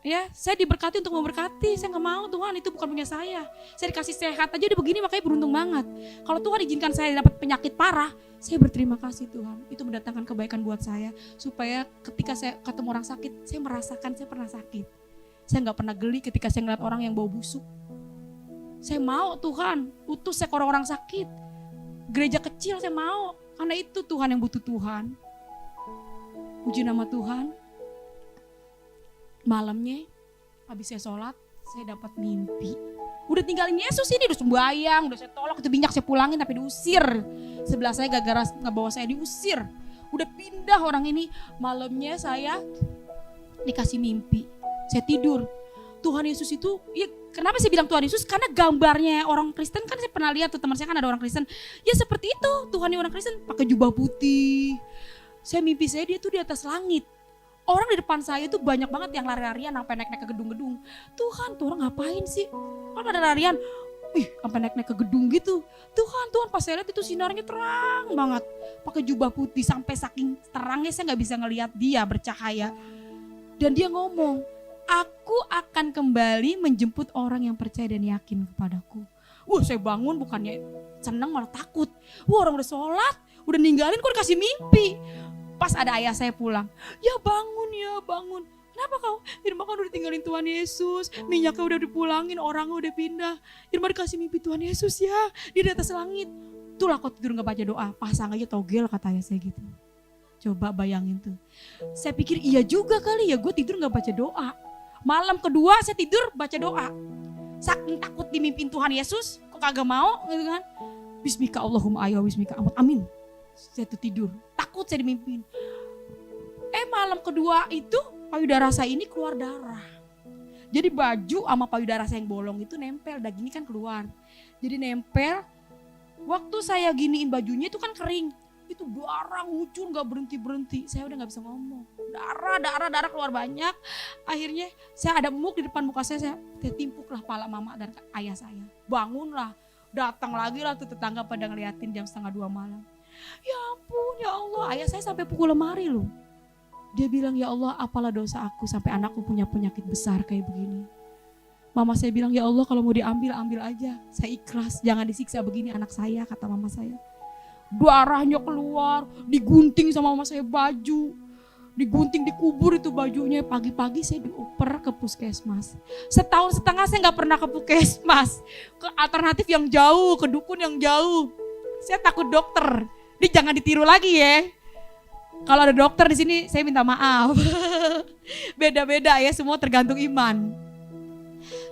Ya, saya diberkati untuk memberkati. Saya nggak mau Tuhan, itu bukan punya saya. Saya dikasih sehat aja udah begini, makanya beruntung banget. Kalau Tuhan izinkan saya dapat penyakit parah, saya berterima kasih Tuhan. Itu mendatangkan kebaikan buat saya, supaya ketika saya ketemu orang sakit, saya merasakan saya pernah sakit. Saya gak pernah geli ketika saya ngeliat orang yang bau busuk. Saya mau Tuhan utus saya ke orang-orang sakit. Gereja kecil saya mau. Karena itu Tuhan yang butuh Tuhan. Puji nama Tuhan. Malamnya habis saya sholat, saya dapat mimpi. Udah tinggalin Yesus ini, udah sembahyang, udah saya tolak itu minyak, saya pulangin tapi diusir. Sebelah saya gara-gara ngebawa saya diusir. Udah pindah orang ini. Malamnya saya dikasih mimpi. Saya tidur. Tuhan Yesus itu, ya kenapa saya bilang Tuhan Yesus? Karena gambarnya orang Kristen kan saya pernah lihat tuh, teman saya kan ada orang Kristen. Ya seperti itu, Tuhan orang Kristen pakai jubah putih. Saya mimpi saya dia tuh di atas langit. Orang di depan saya itu banyak banget yang lari-larian sampai naik-naik ke gedung-gedung. Tuhan, tuh orang ngapain sih? Kan ada larian. Sampai naik-naik ke gedung gitu. Tuhan, pas saya lihat itu sinarnya terang banget. Pakai jubah putih sampai saking terangnya saya nggak bisa ngelihat dia bercahaya. Dan dia ngomong, aku akan kembali menjemput orang yang percaya dan yakin kepadaku. Saya bangun bukannya seneng malah takut. Orang udah sholat, udah ninggalin kok dikasih mimpi. Pas ada ayah saya pulang, ya bangun. Kenapa kau? Irma kan udah tinggalin Tuhan Yesus, minyaknya udah dipulangin, orangnya udah pindah. Irma dikasih mimpi Tuhan Yesus ya, dia di atas langit. Itulah kau tidur gak baca doa, pasang aja togel kata ayah saya gitu. Coba bayangin tuh. Saya pikir iya juga kali ya, gue tidur gak baca doa. Malam kedua saya tidur baca doa. Saking takut dimimpin Tuhan Yesus, kok kagak mau gitu kan. Bismika Allahumma ayah bismika amin. Saya tuh tidur, takut saya dimimpin. Malam kedua itu payudara saya ini keluar darah. Jadi baju sama payudara saya yang bolong itu nempel, dagingnya kan keluar. Jadi nempel, waktu saya giniin bajunya itu kan kering. Itu darah ngucur gak berhenti-berhenti. Saya udah gak bisa ngomong. Darah keluar banyak. Akhirnya saya ada emuk di depan muka saya timpuklah pala mama dan ayah saya. Bangunlah, datang lagi lah tuh tetangga pada ngeliatin jam 1:30 malam. Ya ampun ya Allah, ayah saya sampai pukul lemari loh. Dia bilang, ya Allah apalah dosa aku sampai anakku punya penyakit besar kayak begini. Mama saya bilang, ya Allah kalau mau diambil, ambil aja. Saya ikhlas, jangan disiksa begini anak saya, kata mama saya. Darahnya keluar, digunting sama mama saya baju. Digunting, dikubur itu bajunya. Pagi-pagi saya dioper ke puskesmas. Setahun setengah saya gak pernah ke puskesmas. Ke alternatif yang jauh, ke dukun yang jauh. Saya takut dokter. Ini jangan ditiru lagi ya. Kalau ada dokter di sini saya minta maaf. Beda-beda ya, semua tergantung iman.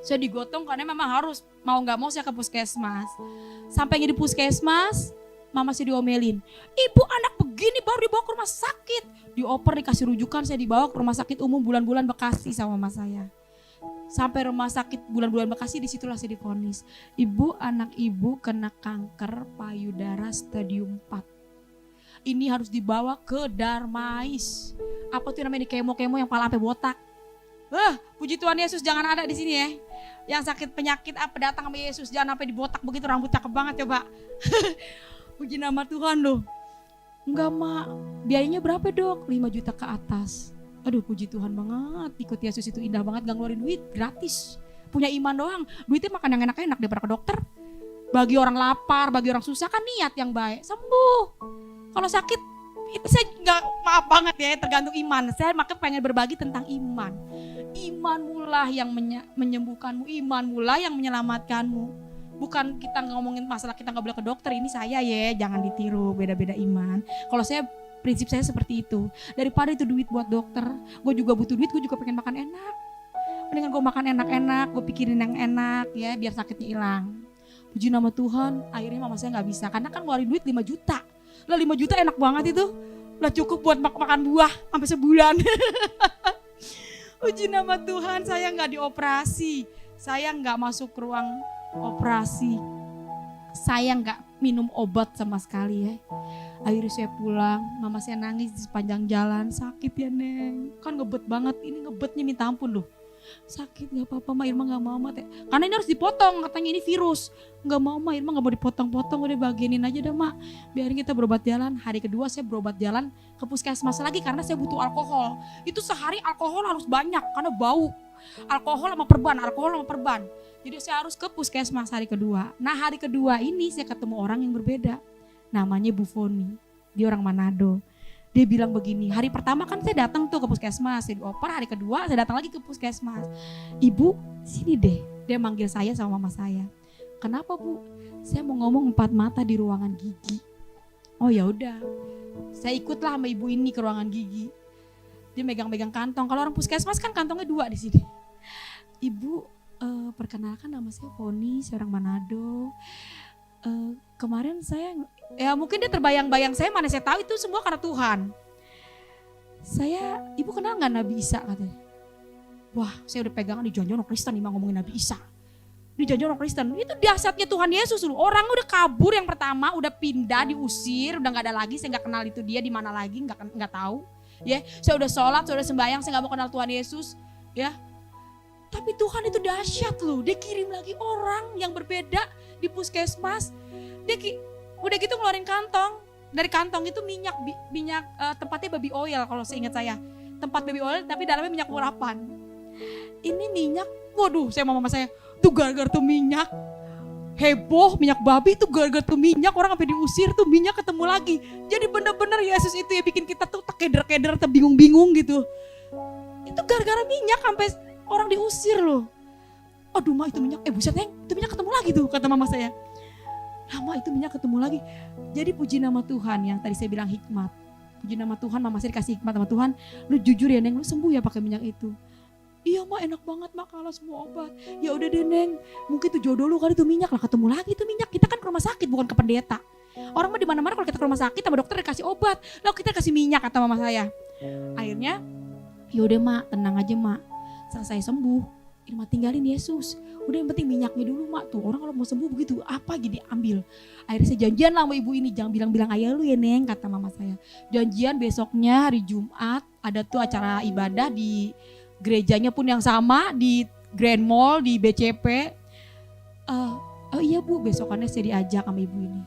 Saya digotong karena memang harus, mau gak mau saya ke puskesmas. Sampainya di puskesmas, mama saya diomelin. Ibu anak begini baru dibawa ke rumah sakit. Dioper, dikasih rujukan, saya dibawa ke rumah sakit umum Bulan-Bulan Bekasi sama mama saya. Sampai rumah sakit Bulan-Bulan Bekasi, disitulah saya divonis. Ibu, anak ibu kena kanker payudara stadium 4. Ini harus dibawa ke Darmais. Apa tuh namanya, di kemo-kemo yang pala sampai botak. Puji Tuhan Yesus, jangan ada di sini ya. Yang sakit penyakit apa datang sama Yesus, jangan sampai dibotak begitu, rambut cakep banget coba. Puji nama Tuhan loh. Enggak mak, biayanya berapa dok? 5 juta ke atas. Aduh puji Tuhan banget, ikut Yesus itu indah banget, gak ngeluarin duit, gratis. Punya iman doang, duitnya makan yang enak-enak daripada ke dokter. Bagi orang lapar, bagi orang susah kan niat yang baik, sembuh. Kalau sakit itu saya nggak, maaf banget ya, tergantung iman. Saya makanya pengen berbagi tentang iman. Iman mula yang menyembuhkanmu, iman mula yang menyelamatkanmu. Bukan kita ngomongin masalah kita nggak boleh ke dokter, ini saya ya, jangan ditiru, beda-beda iman. Kalau saya, prinsip saya seperti itu. Daripada itu duit buat dokter, gue juga butuh duit, gue juga pengen makan enak. Mendingan gue makan enak-enak, gue pikirin yang enak ya, biar sakitnya hilang. Puji nama Tuhan, akhirnya mama saya nggak bisa, karena kan ngeluarin duit 5 juta. Lah 5 juta enak banget itu. Lah cukup buat makan buah sampai sebulan. Puji nama Tuhan, saya gak dioperasi. Saya gak masuk ruang operasi. Saya gak minum obat sama sekali ya. Akhirnya saya pulang, mama saya nangis di sepanjang jalan. Sakit ya Neng, kan ngebet banget. Ini ngebetnya minta ampun loh. Sakit gak apa-apa Ma, Irma gak mau Ma. Karena ini harus dipotong, katanya ini virus. Gak mau Ma, Irma gak mau dipotong-potong, udah bagianin aja dah Ma. Biarin kita berobat jalan. Hari kedua saya berobat jalan ke puskesmas lagi karena saya butuh alkohol. Itu sehari alkohol harus banyak karena bau. Alkohol sama perban. Jadi saya harus ke puskesmas hari kedua. Nah hari kedua ini saya ketemu orang yang berbeda. Namanya Bu Foni, dia orang Manado. Dia bilang begini, hari pertama kan saya datang tuh ke puskesmas, saya dioper, hari kedua saya datang lagi ke puskesmas. Ibu sini deh, dia manggil saya sama mama saya. Kenapa Bu? Saya mau ngomong 4 mata di ruangan gigi. Oh ya udah, saya ikutlah sama ibu ini ke ruangan gigi. Dia megang-megang kantong, kalau orang puskesmas kan kantongnya 2 di sini. Ibu, perkenalkan nama saya Foni, saya orang Manado. Kemarin saya, ya mungkin dia terbayang-bayang saya, mana saya tahu itu semua karena Tuhan. Ibu kenal gak Nabi Isa katanya. Wah saya udah pegangan di jangan orang Kristen nih ngomongin Nabi Isa. Di jangan orang Kristen, itu dahsyatnya Tuhan Yesus loh. Orang udah kabur yang pertama, udah pindah, diusir, udah gak ada lagi, saya gak kenal itu dia di mana lagi, gak tahu. Ya, saya udah sholat, saya udah sembahyang, saya gak mau kenal Tuhan Yesus. Ya, tapi Tuhan itu dahsyat loh, dia kirim lagi orang yang berbeda di puskesmas. Dia udah gitu ngeluarin kantong. Dari kantong itu minyak tempatnya baby oil kalau seingat saya. Tempat baby oil tapi dalamnya minyak urapan. Ini minyak, waduh saya sama mama saya, tuh gara-gara tuh minyak. Heboh minyak babi tuh gara-gara tuh minyak, orang sampai diusir tuh minyak ketemu lagi. Jadi bener-bener Yesus itu ya bikin kita tuh keder-keder, terbingung-bingung gitu. Itu gara-gara minyak sampai orang diusir loh. Aduh Ma itu minyak, buset Neng, itu minyak ketemu lagi tuh kata mama saya. Lama itu minyak ketemu lagi. Jadi puji nama Tuhan yang tadi saya bilang hikmat. Puji nama Tuhan, mama saya dikasih hikmat sama Tuhan. Lu jujur ya Neng, lu sembuh ya pakai minyak itu. Iya Ma enak banget Ma kalau semua obat. Ya udah deh Neng, mungkin itu jodoh lu kali itu minyak lah, ketemu lagi itu minyak. Kita kan ke rumah sakit bukan ke pendeta. Orang mah di mana-mana kalau kita ke rumah sakit sama dokter dikasih obat, lalu kita kasih minyak kata mama saya. Akhirnya, yaudah Ma tenang aja Ma, selesai sembuh. Irma tinggalin Yesus. Udah yang penting minyaknya dulu mak tuh. Orang kalau mau sembuh begitu apa gini ambil. Akhirnya saya janjian lah sama ibu ini. Jangan bilang-bilang ayah lu ya Neng kata mama saya. Janjian besoknya hari Jumat ada tuh acara ibadah di gerejanya pun yang sama di Grand Mall di BCP. Oh iya bu besokannya saya diajak sama ibu ini.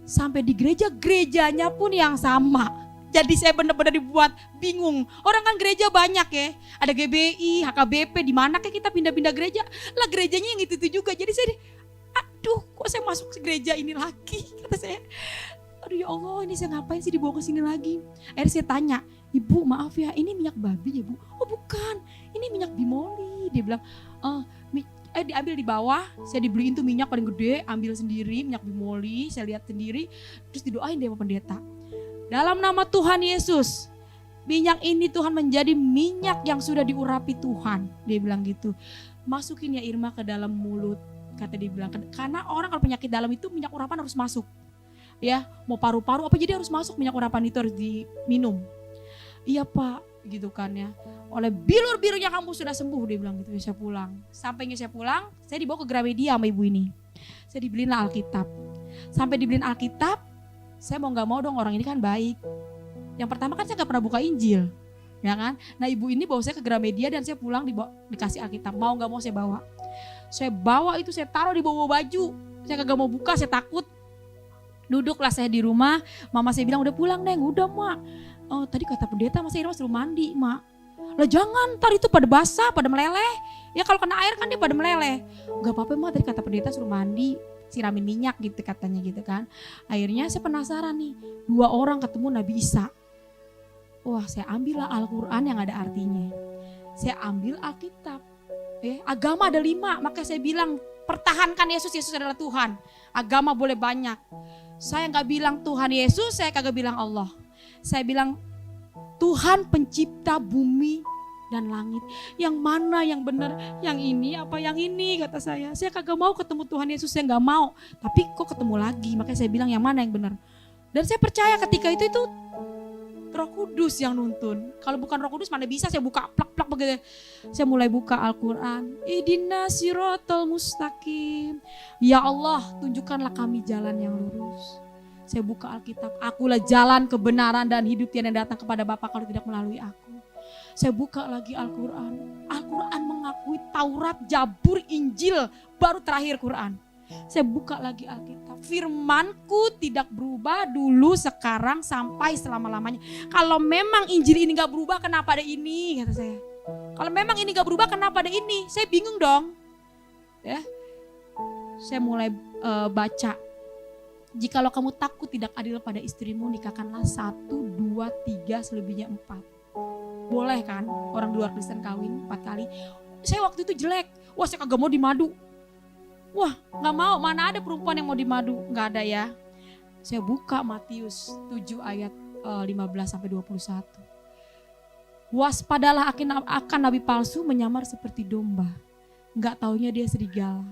Sampai di gerejanya pun yang sama. Jadi saya benar-benar dibuat bingung. Orang kan gereja banyak ya. Ada GBI, HKBP, di mana kayak kita pindah-pindah gereja. Lah gerejanya yang itu juga. Jadi saya, aduh kok saya masuk ke gereja ini lagi. Kata saya, aduh ya Allah ini saya ngapain sih dibawa ke sini lagi. Akhirnya saya tanya, ibu maaf ya ini minyak babi ya bu? Oh bukan, ini minyak bimoli. Dia bilang, diambil di bawah, saya dibeliin tuh minyak paling gede, ambil sendiri minyak bimoli, saya lihat sendiri. Terus didoain deh sama pendeta. Dalam nama Tuhan Yesus, minyak ini Tuhan menjadi minyak yang sudah diurapi Tuhan. Dia bilang gitu. Masukin ya Irma ke dalam mulut. Kata dia bilang, karena orang kalau penyakit dalam itu minyak urapan harus masuk. Ya, mau paru-paru apa jadi harus masuk minyak urapan itu harus diminum. Iya Pak, gitu kan ya. Oleh bilur-bilurnya kamu sudah sembuh, dia bilang gitu. Ya, saya pulang. Sampainya saya pulang, saya dibawa ke Gramedia sama ibu ini. Saya dibeliin lah Alkitab. Sampai dibeliin Alkitab, saya mau gak mau dong orang ini kan baik. Yang pertama kan saya gak pernah buka Injil. Ya kan? Nah ibu ini bawa saya ke Gramedia dan saya pulang dikasih Alkitab. Mau gak mau saya bawa. Saya bawa itu saya taruh di bawah baju. Saya kagak mau buka, saya takut. Duduklah saya di rumah. Mama saya bilang udah pulang Neng, udah mak. Oh tadi kata pendeta Mas Irma suruh mandi mak. Lah jangan, ntar itu pada basah, pada meleleh. Ya kalau kena air kan dia pada meleleh. Gak apa-apa mak, tadi kata pendeta suruh mandi. Siramin minyak gitu katanya gitu kan. Akhirnya saya penasaran nih, 2 orang ketemu Nabi Isa. Wah saya ambillah Al-Quran yang ada artinya. Saya ambil Alkitab. Agama ada 5, makanya saya bilang pertahankan Yesus, Yesus adalah Tuhan. Agama boleh banyak. Saya gak bilang Tuhan Yesus, saya kagak bilang Allah. Saya bilang Tuhan pencipta bumi dan langit. Yang mana yang benar? Yang ini apa yang ini kata saya. Saya kagak mau ketemu Tuhan Yesus, saya gak mau. Tapi kok ketemu lagi, makanya saya bilang yang mana yang benar. Dan saya percaya ketika itu Roh Kudus yang nuntun. Kalau bukan Roh Kudus mana bisa saya buka plak-plak begitu. Saya mulai buka Al-Quran. Ihdinas siratal mustaqim. Ya Allah tunjukkanlah kami jalan yang lurus. Saya buka Alkitab. Akulah jalan kebenaran dan hidup yang datang kepada Bapa kalau tidak melalui aku. Saya buka lagi Al-Quran. Al-Quran mengakui Taurat, Zabur, Injil, baru terakhir Quran. Saya buka lagi Alkitab. Firmanku tidak berubah dulu, sekarang, sampai selama-lamanya. Kalau memang Injil ini gak berubah, kenapa ada ini? Kata saya. Kalau memang ini gak berubah, kenapa ada ini? Saya bingung dong. Ya, saya mulai baca. Jikalau kamu takut tidak adil pada istrimu, nikahkanlah 1, 2, 3, selebihnya 4. Boleh kan orang di luar Kristen kawin 4 kali. Saya waktu itu jelek. Wah saya kagak mau dimadu. Wah gak mau, mana ada perempuan yang mau dimadu. Gak ada ya. Saya buka Matius 7 ayat 15-21. Waspadalah akan nabi palsu menyamar seperti domba. Gak taunya dia serigala.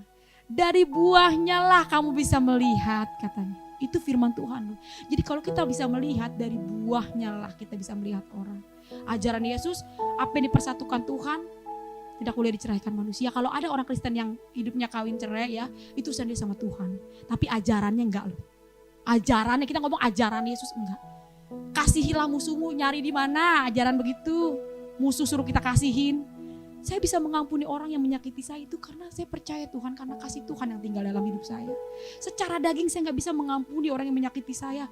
Dari buahnya lah kamu bisa melihat katanya. Itu firman Tuhan. Jadi kalau kita bisa melihat dari buahnya lah kita bisa melihat orang. Ajaran Yesus, apa yang dipersatukan Tuhan tidak boleh diceraikan manusia. Kalau ada orang Kristen yang hidupnya kawin cerai ya, itu sendiri sama Tuhan. Tapi ajarannya enggak loh. Ajarannya, kita ngomong ajaran Yesus enggak. Kasihilah musuhmu, nyari di mana ajaran begitu. Musuh suruh kita kasihin. Saya bisa mengampuni orang yang menyakiti saya itu karena saya percaya Tuhan, karena kasih Tuhan yang tinggal dalam hidup saya. Secara daging saya gak bisa mengampuni orang yang menyakiti saya.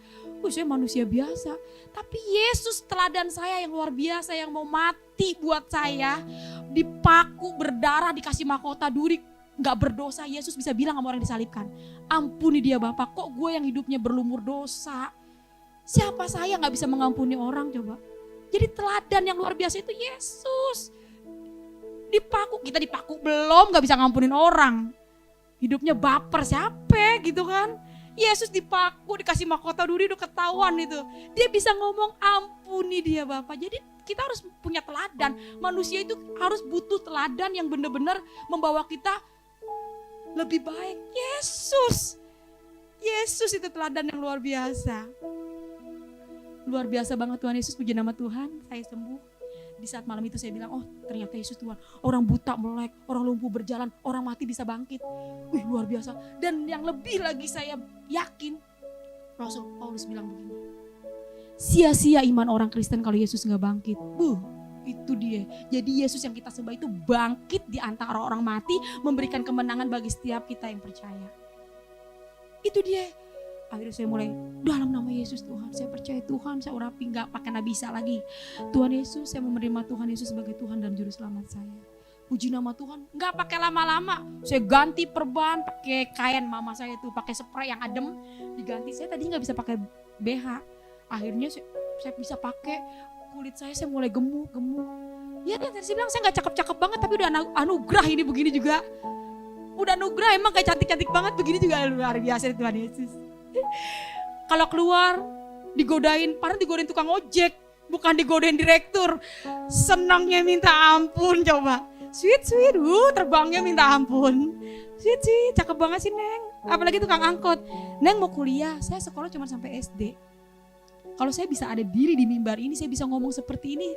Saya manusia biasa. Tapi Yesus teladan saya yang luar biasa, yang mau mati buat saya. Dipaku, berdarah, dikasih mahkota duri, gak berdosa. Yesus bisa bilang sama orang yang disalibkan, ampuni dia Bapak, kok gue yang hidupnya berlumur dosa. Siapa saya gak bisa mengampuni orang coba. Jadi teladan yang luar biasa itu Yesus. Dipaku, kita dipaku belum gak bisa ngampunin orang. Hidupnya baper siapa gitu kan. Yesus dipaku, dikasih mahkota duri, udah ketahuan itu. Dia bisa ngomong ampuni dia Bapak. Jadi kita harus punya teladan. Manusia itu harus butuh teladan yang benar-benar membawa kita lebih baik. Yesus itu teladan yang luar biasa. Luar biasa banget Tuhan Yesus, puji nama Tuhan, saya sembuh. Di saat malam itu saya bilang, oh ternyata Yesus Tuhan. Orang buta melek, orang lumpuh berjalan, orang mati bisa bangkit. Wih luar biasa. Dan yang lebih lagi saya yakin, Rasul Paulus bilang begini, sia-sia iman orang Kristen kalau Yesus gak bangkit. Itu dia. Jadi Yesus yang kita sembah itu bangkit di antara orang mati, memberikan kemenangan bagi setiap kita yang percaya. Itu dia. Akhirnya saya mulai, dalam nama Yesus Tuhan, saya percaya Tuhan, saya urapi gak pakai Nabi Isa lagi. Tuhan Yesus, saya menerima Tuhan Yesus sebagai Tuhan dan Juru Selamat saya. Puji nama Tuhan, gak pakai lama-lama. Saya ganti perban, pakai kain mama saya itu, pakai spray yang adem, diganti. Saya tadi gak bisa pakai BH. Akhirnya saya bisa pakai, kulit saya mulai gemuk. Ya dia tadi bilang saya gak cakep-cakep banget, tapi udah anugerah ini begini juga. Udah anugerah emang kayak cantik-cantik banget, begini juga luar biasa Tuhan Yesus. Kalau keluar digodain, padahal digodain tukang ojek, bukan digodain direktur. Senangnya minta ampun coba. Sweet, terbangnya minta ampun. Sweet, cakep banget sih Neng. Apalagi tukang angkot. Neng mau kuliah, saya sekolah cuma sampai SD. Kalau saya bisa ada diri di mimbar ini, saya bisa ngomong seperti ini.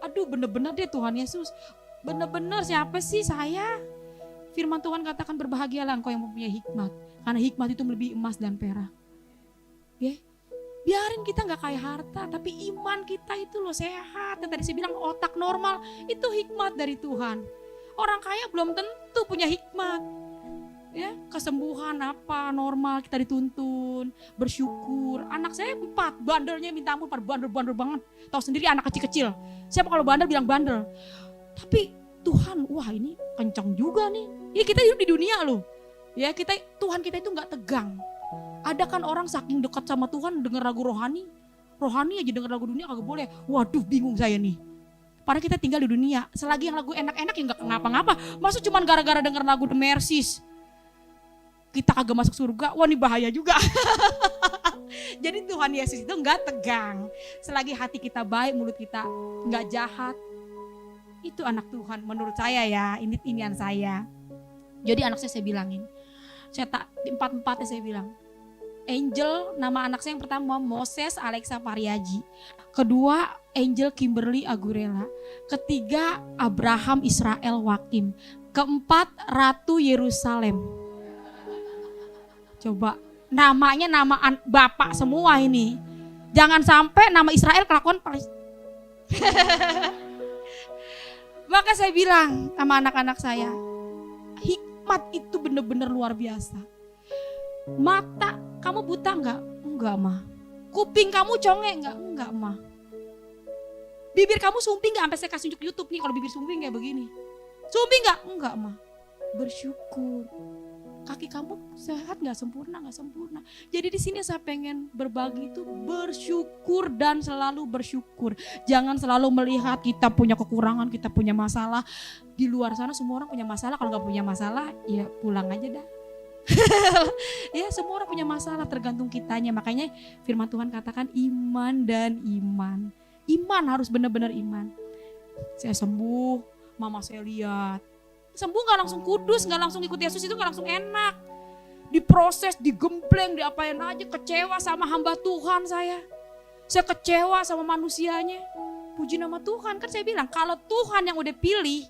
Aduh bener-bener deh Tuhan Yesus. Bener-bener siapa sih saya? Firman Tuhan katakan berbahagialah engkau yang mempunyai hikmat. Karena hikmat itu melebihi emas dan perak. Ya, biarin kita gak kaya harta, tapi iman kita itu loh sehat. Dan tadi saya bilang otak normal, itu hikmat dari Tuhan. Orang kaya belum tentu punya hikmat. Ya, kesembuhan apa normal kita dituntun, bersyukur. Anak saya 4, bandelnya minta ampun, bandel banget. Tahu sendiri anak kecil-kecil. Siapa kalau bandel bilang bandel. Tapi Tuhan, wah ini kencang juga nih. Ya kita hidup di dunia loh. Ya Tuhan kita itu gak tegang. Ada kan orang saking dekat sama Tuhan denger lagu rohani aja denger lagu dunia kagak boleh. Waduh bingung saya nih. Padahal kita tinggal di dunia. Selagi yang lagu enak-enak ya gak ngapa-ngapa. Masa cuman gara-gara denger lagu The Mercies kita kagak masuk surga, wah ini bahaya juga. Jadi Tuhan Yesus itu gak tegang. Selagi hati kita baik, mulut kita gak jahat, itu anak Tuhan menurut saya ya, ini inian saya. Jadi anak saya bilangin, saya tak 4-4 saya bilang, Angel, nama anak saya yang pertama Moses Alexa Pariaji. Kedua Angel Kimberly Agurela. Ketiga Abraham Israel Wakim. Keempat Ratu Yerusalem. Coba namanya nama bapak semua ini. Jangan sampai nama Israel kelakuan Maka saya bilang sama anak-anak saya, hikmat itu benar-benar luar biasa. Mata kamu buta enggak? Enggak mah. Kuping kamu conge enggak? Enggak mah. Bibir kamu sumbing enggak? Sampai saya kasih tunjuk YouTube nih kalau bibir sumbing kayak begini. Sumbing enggak? Enggak mah. Bersyukur. Kaki kamu sehat enggak? Sempurna enggak? Sempurna. Jadi di sini saya pengen berbagi itu bersyukur dan selalu bersyukur. Jangan selalu melihat kita punya kekurangan, kita punya masalah. Di luar sana semua orang punya masalah. Kalau enggak punya masalah ya pulang aja dah. Ya semua orang punya masalah tergantung kitanya. Makanya firman Tuhan katakan iman dan iman. Iman harus benar-benar iman. Saya sembuh, mama saya lihat. Sembuh gak langsung kudus, gak langsung ikut Yesus itu gak langsung enak. Diproses, digembleng, diapain aja. Kecewa sama hamba Tuhan saya. Saya kecewa sama manusianya. Puji nama Tuhan, kan saya bilang kalau Tuhan yang udah pilih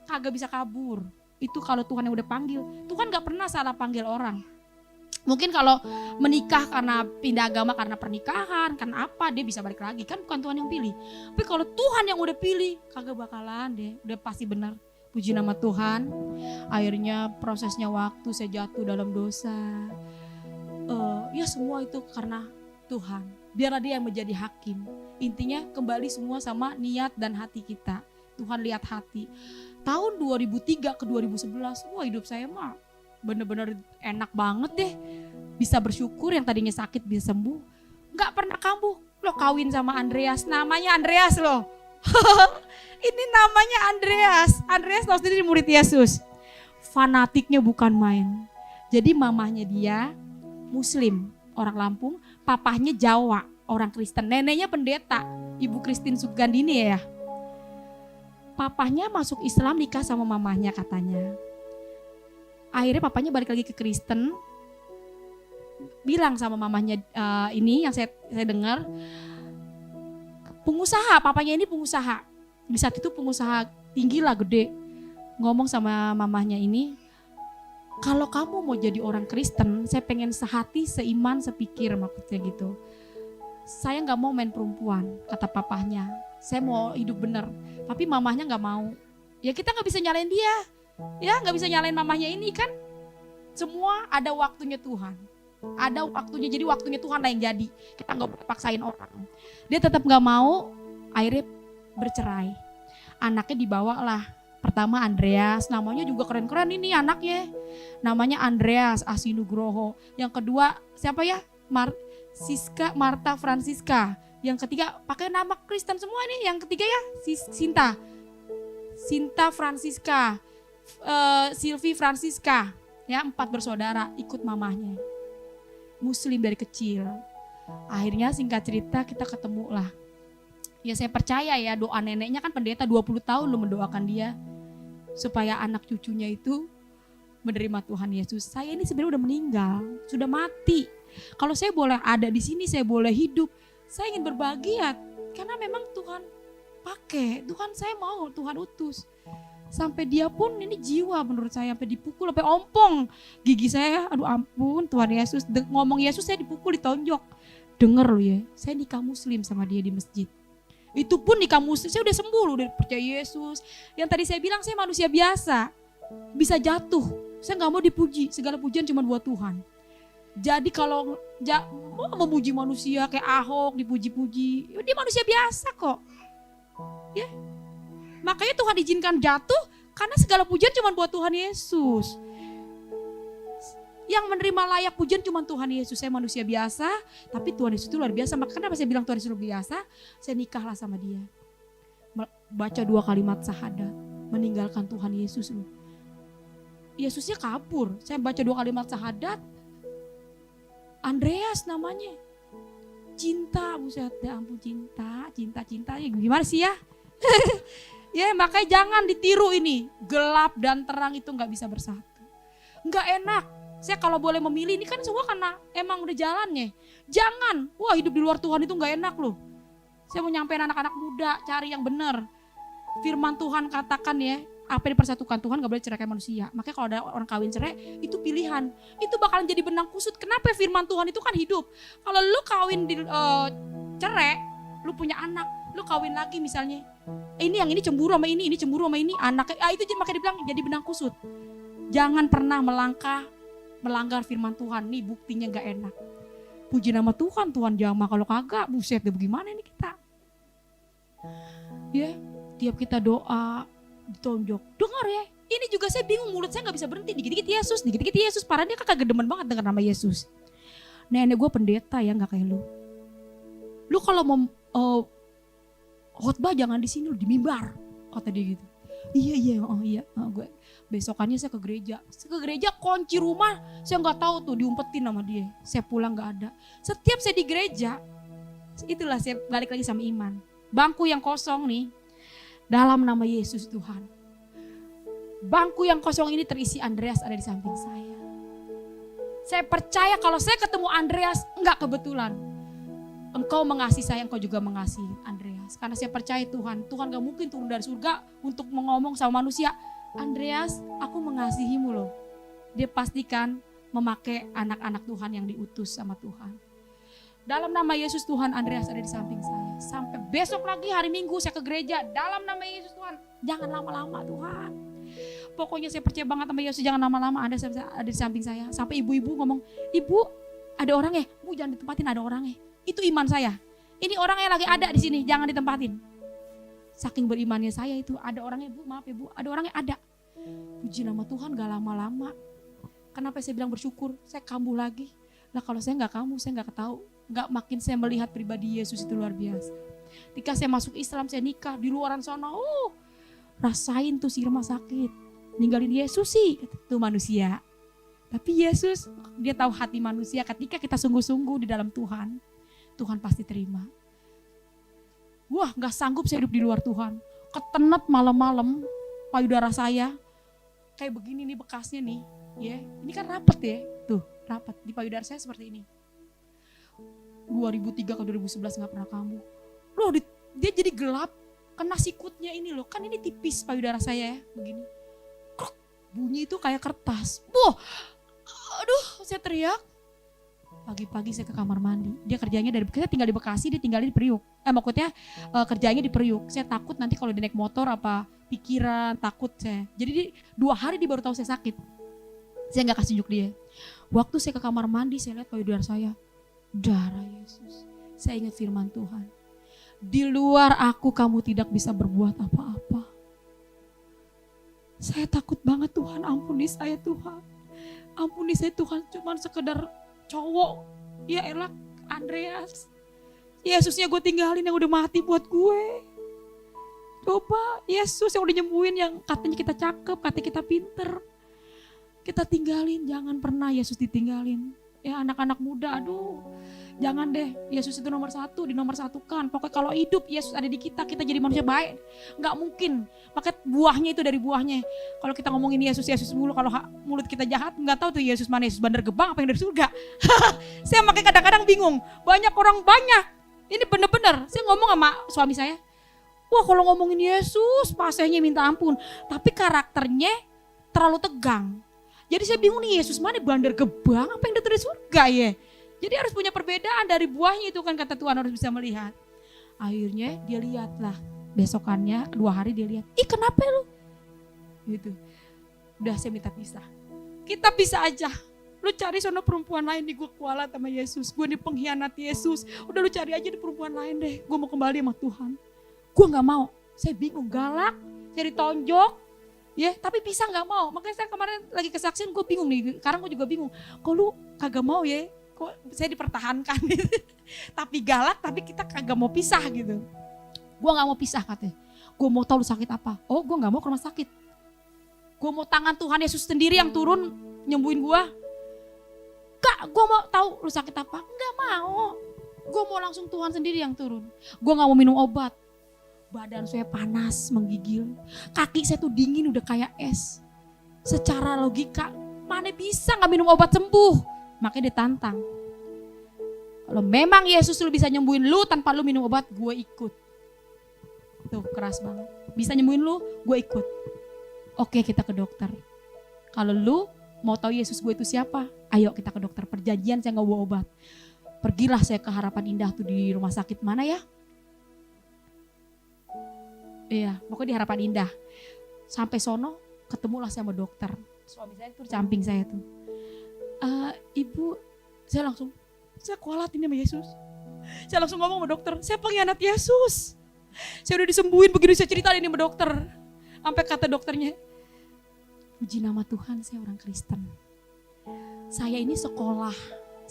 kagak bisa kabur. Itu kalau Tuhan yang udah panggil. Tuhan gak pernah salah panggil orang. Mungkin kalau menikah karena pindah agama karena pernikahan, karena apa dia bisa balik lagi. Kan bukan Tuhan yang pilih. Tapi kalau Tuhan yang udah pilih kagak bakalan deh. Udah pasti benar. Puji nama Tuhan. Akhirnya prosesnya waktu saya jatuh dalam dosa. Ya semua itu karena Tuhan. Biarlah dia yang menjadi hakim. Intinya kembali semua sama niat dan hati kita. Tuhan lihat hati. Tahun 2003 ke 2011, wah hidup saya mah bener-bener enak banget deh. Bisa bersyukur, yang tadinya sakit bisa sembuh. Gak pernah kambuh. Lo kawin sama Andreas, namanya Andreas loh. Ini namanya Andreas. Andreas tahu sendiri murid Yesus. Fanatiknya bukan main. Jadi mamahnya dia Muslim, orang Lampung. Papahnya Jawa, orang Kristen. Neneknya pendeta, Ibu Christine Sugandini ya. Papahnya masuk Islam, nikah sama mamahnya katanya. Akhirnya papanya balik lagi ke Kristen. Bilang sama mamahnya ini yang saya dengar. Pengusaha, papanya ini pengusaha. Di saat itu pengusaha tinggi lah, gede, ngomong sama mamahnya ini, kalau kamu mau jadi orang Kristen, saya pengen sehati, seiman, sepikir, maksudnya gitu. Saya gak mau main perempuan, kata papahnya. Saya mau hidup bener. Tapi mamahnya gak mau. Ya kita gak bisa nyalain dia. Ya gak bisa nyalain mamahnya ini kan. Semua ada waktunya Tuhan. Ada waktunya, jadi waktunya Tuhan lah yang jadi. Kita gak boleh paksain orang. Dia tetap gak mau, akhirnya bercerai. Anaknya dibawa lah. Pertama Andreas, namanya juga keren-keren ini anaknya. Namanya Andreas Asinugroho. Yang kedua siapa ya? Marta Francisca. Yang ketiga pakai nama Kristen semua nih. Yang ketiga ya Sinta Francisca, Sylvie Francisca. Ya 4 bersaudara ikut mamahnya. Muslim dari kecil. Akhirnya singkat cerita kita ketemu lah. Ya saya percaya ya, doa neneknya kan pendeta 20 tahun lo mendoakan dia. Supaya anak cucunya itu menerima Tuhan Yesus. Saya ini sebenarnya udah meninggal, sudah mati. Kalau saya boleh ada di sini, saya boleh hidup, saya ingin berbagi ya. Karena memang Tuhan pakai, Tuhan saya mau, Tuhan utus. Sampai dia pun ini jiwa menurut saya, sampai dipukul, sampai ompong gigi saya. Aduh ampun Tuhan Yesus, ngomong Yesus saya dipukul, ditonjok. Dengar loh ya, saya nikah Muslim sama dia di masjid. Itu pun nikah Muslim, saya udah sembuh loh, udah percaya Yesus. Yang tadi saya bilang saya manusia biasa, bisa jatuh. Saya gak mau dipuji, segala pujian cuma buat Tuhan. Jadi kalau mau memuji manusia kayak Ahok dipuji-puji, dia manusia biasa kok. Ya. Makanya Tuhan izinkan jatuh karena segala pujian cuma buat Tuhan Yesus. Yang menerima layak pujian cuma Tuhan Yesus. Saya manusia biasa, tapi Tuhan Yesus itu luar biasa. Maka kenapa saya bilang Tuhan Yesus luar biasa? Saya nikahlah sama dia. Baca 2 kalimat syahadat, meninggalkan Tuhan Yesus loh. Yesusnya kabur. Saya baca 2 kalimat syahadat. Andreas namanya. Cinta, buset, ya ampun cinta ya gimana sih ya? Ya makanya jangan ditiru ini. Gelap dan terang itu gak bisa bersatu. Gak enak. Saya kalau boleh memilih ini kan semua karena emang udah jalannya. Jangan, wah hidup di luar Tuhan itu gak enak loh. Saya mau nyampein anak-anak muda, cari yang benar. Firman Tuhan katakan ya, apa yang dipersatukan Tuhan gak boleh ceraikan manusia. Makanya kalau ada orang kawin cerai, itu pilihan. Itu bakalan jadi benang kusut. Kenapa firman Tuhan itu kan hidup. Kalau lu kawin di cerai, lu punya anak, lu kawin lagi misalnya. Ini yang ini cemburu sama ini cemburu sama ini. Anaknya, itu makanya dibilang jadi benang kusut. Jangan pernah melanggar firman Tuhan. Nih buktinya gak enak. Puji nama Tuhan, Tuhan jamah. Kalau kagak, buset deh bagaimana ini kita. Ya, tiap kita doa, ditonjok. Dengar ya, ini juga saya bingung, mulut saya gak bisa berhenti. Dikit-dikit Yesus. Parah dia kagak demen banget dengar nama Yesus. Nenek gue pendeta ya, gak kayak lu. Lu kalau mau khotbah jangan di sini, lu di mimbar. Kata dia gitu. Iya. Gue besokannya saya ke gereja kunci rumah, saya nggak tahu tuh diumpetin sama dia. Saya pulang nggak ada. Setiap saya di gereja, itulah saya balik lagi sama iman. Bangku yang kosong nih, dalam nama Yesus Tuhan. Bangku yang kosong ini terisi Andreas ada di samping saya. Saya percaya kalau saya ketemu Andreas nggak kebetulan. Engkau mengasihi saya, engkau juga mengasihi Andreas. Karena saya percaya Tuhan gak mungkin turun dari surga untuk ngomong sama manusia. Andreas, aku mengasihimu loh. Dia pastikan memakai anak-anak Tuhan yang diutus sama Tuhan. Dalam nama Yesus Tuhan, Andreas ada di samping saya. Sampai besok lagi hari Minggu saya ke gereja. Dalam nama Yesus Tuhan, jangan lama-lama Tuhan. Pokoknya saya percaya banget sama Yesus, jangan lama-lama ada di samping saya. Sampai ibu-ibu ngomong, ibu ada orang ya? Bu jangan ditempatin, ada orang ya. Itu iman saya. Ini orangnya lagi ada di sini, jangan ditempatin. Saking berimannya saya itu, ada orangnya bu, maaf ya bu, ada orangnya ada. Puji nama Tuhan gak lama-lama. Kenapa saya bilang bersyukur, saya kambuh lagi. Lah kalau saya gak kambuh, saya gak tahu. Gak makin saya melihat pribadi Yesus itu luar biasa. Ketika saya masuk Islam, saya nikah di luaran sana, rasain tuh si Irma sakit. Ninggalin Yesus sih, itu manusia. Tapi Yesus, dia tahu hati manusia ketika kita sungguh-sungguh di dalam Tuhan. Tuhan pasti terima. Wah gak sanggup saya hidup di luar Tuhan. Ketenet malam-malam payudara saya. Kayak begini nih bekasnya nih. Ya, ini kan rapat ya. Tuh rapat di payudara saya seperti ini. 2003 ke 2011 gak pernah kambuh. Loh dia jadi gelap. kena sikutnya ini loh, kan ini tipis payudara saya ya, begini. Kruk, bunyi itu kayak kertas. Aduh, saya teriak. Pagi-pagi saya ke kamar mandi. Dia kerjanya kita tinggal di Bekasi, dia tinggal di Priuk. Maksudnya kerjanya di Priuk. Saya takut nanti kalau dia naik motor apa pikiran, takut saya. Jadi 2 hari dia baru tahu saya sakit. Saya gak kasih tunjuk dia. Waktu saya ke kamar mandi, saya lihat payudara saya, darah Yesus. Saya ingat firman Tuhan. Di luar aku kamu tidak bisa berbuat apa-apa. Saya takut banget, Tuhan, ampuni saya Tuhan. Ampuni saya Tuhan, cuman sekedar cowok. Ya elah Andreas. Yesusnya gue tinggalin yang udah mati buat gue. Coba Yesus yang udah nyembuhin, yang katanya kita cakep, katanya kita pinter. Kita tinggalin, jangan pernah Yesus ditinggalin. Ya anak-anak muda, aduh jangan deh, Yesus itu nomor 1, dinomor satukan. Pokoknya kalau hidup Yesus ada di kita, kita jadi manusia baik. Gak mungkin, makanya buahnya itu dari buahnya. Kalau kita ngomongin Yesus, Yesus mulu, kalau mulut kita jahat, gak tahu tuh Yesus mana, Yesus bandar gebang apa yang dari surga. Saya makanya kadang-kadang bingung, banyak orang ini bener-bener, saya ngomong sama suami saya, wah kalau ngomongin Yesus, pasenya minta ampun, tapi karakternya terlalu tegang. Jadi saya bingung nih, Yesus mana bandar gebang apa yang dari surga ya. Jadi harus punya perbedaan dari buahnya itu kan, kata Tuhan harus bisa melihat. Akhirnya dia lihatlah, besokannya 2 hari dia lihat, ih kenapa lu? Gitu. Udah saya minta pisah. Kita pisah aja. Lu cari sono perempuan lain nih, gue kualat sama Yesus. Gue nih pengkhianat Yesus. Udah lu cari aja di perempuan lain deh. Gue mau kembali sama Tuhan. Gue gak mau. Saya bingung, galak, saya ditonjok. Ya, tapi pisah gak mau. Makanya saya kemarin lagi kesaksian, gue bingung nih. Sekarang gue juga bingung. Kok lu kagak mau ya? Kok saya dipertahankan gitu. Tapi galak, tapi kita kagak mau pisah gitu. Gue gak mau pisah katanya. Gue mau tahu lu sakit apa. Oh, gue gak mau ke rumah sakit. Gue mau tangan Tuhan Yesus sendiri yang turun nyembuhin gue. Kak, gue mau tahu lu sakit apa. Gak mau. Gue mau langsung Tuhan sendiri yang turun. Gue gak mau minum obat. Badan saya panas, menggigil. Kaki saya tuh dingin udah kayak es. Secara logika, mana bisa gak minum obat sembuh? Makanya ditantang. Kalau memang Yesus lu bisa nyembuhin lu tanpa lu minum obat, gue ikut. Tuh keras banget. Bisa nyembuhin lu, gue ikut. Oke, kita ke dokter. Kalau lu mau tahu Yesus gue itu siapa? Ayo kita ke dokter. Perjanjian saya gak bawa obat. Pergilah saya ke Harapan Indah tuh di rumah sakit mana ya? Iya, pokoknya di Harapan Indah. Sampai sono, ketemulah sama dokter. Suami saya tuh di samping saya tuh. Ibu, saya kualat ini sama Yesus. Saya langsung ngomong sama dokter, saya pengkhianat Yesus. Saya udah disembuhin, begitu saya ceritain ini sama dokter. Sampai kata dokternya, puji nama Tuhan saya orang Kristen. Saya ini sekolah.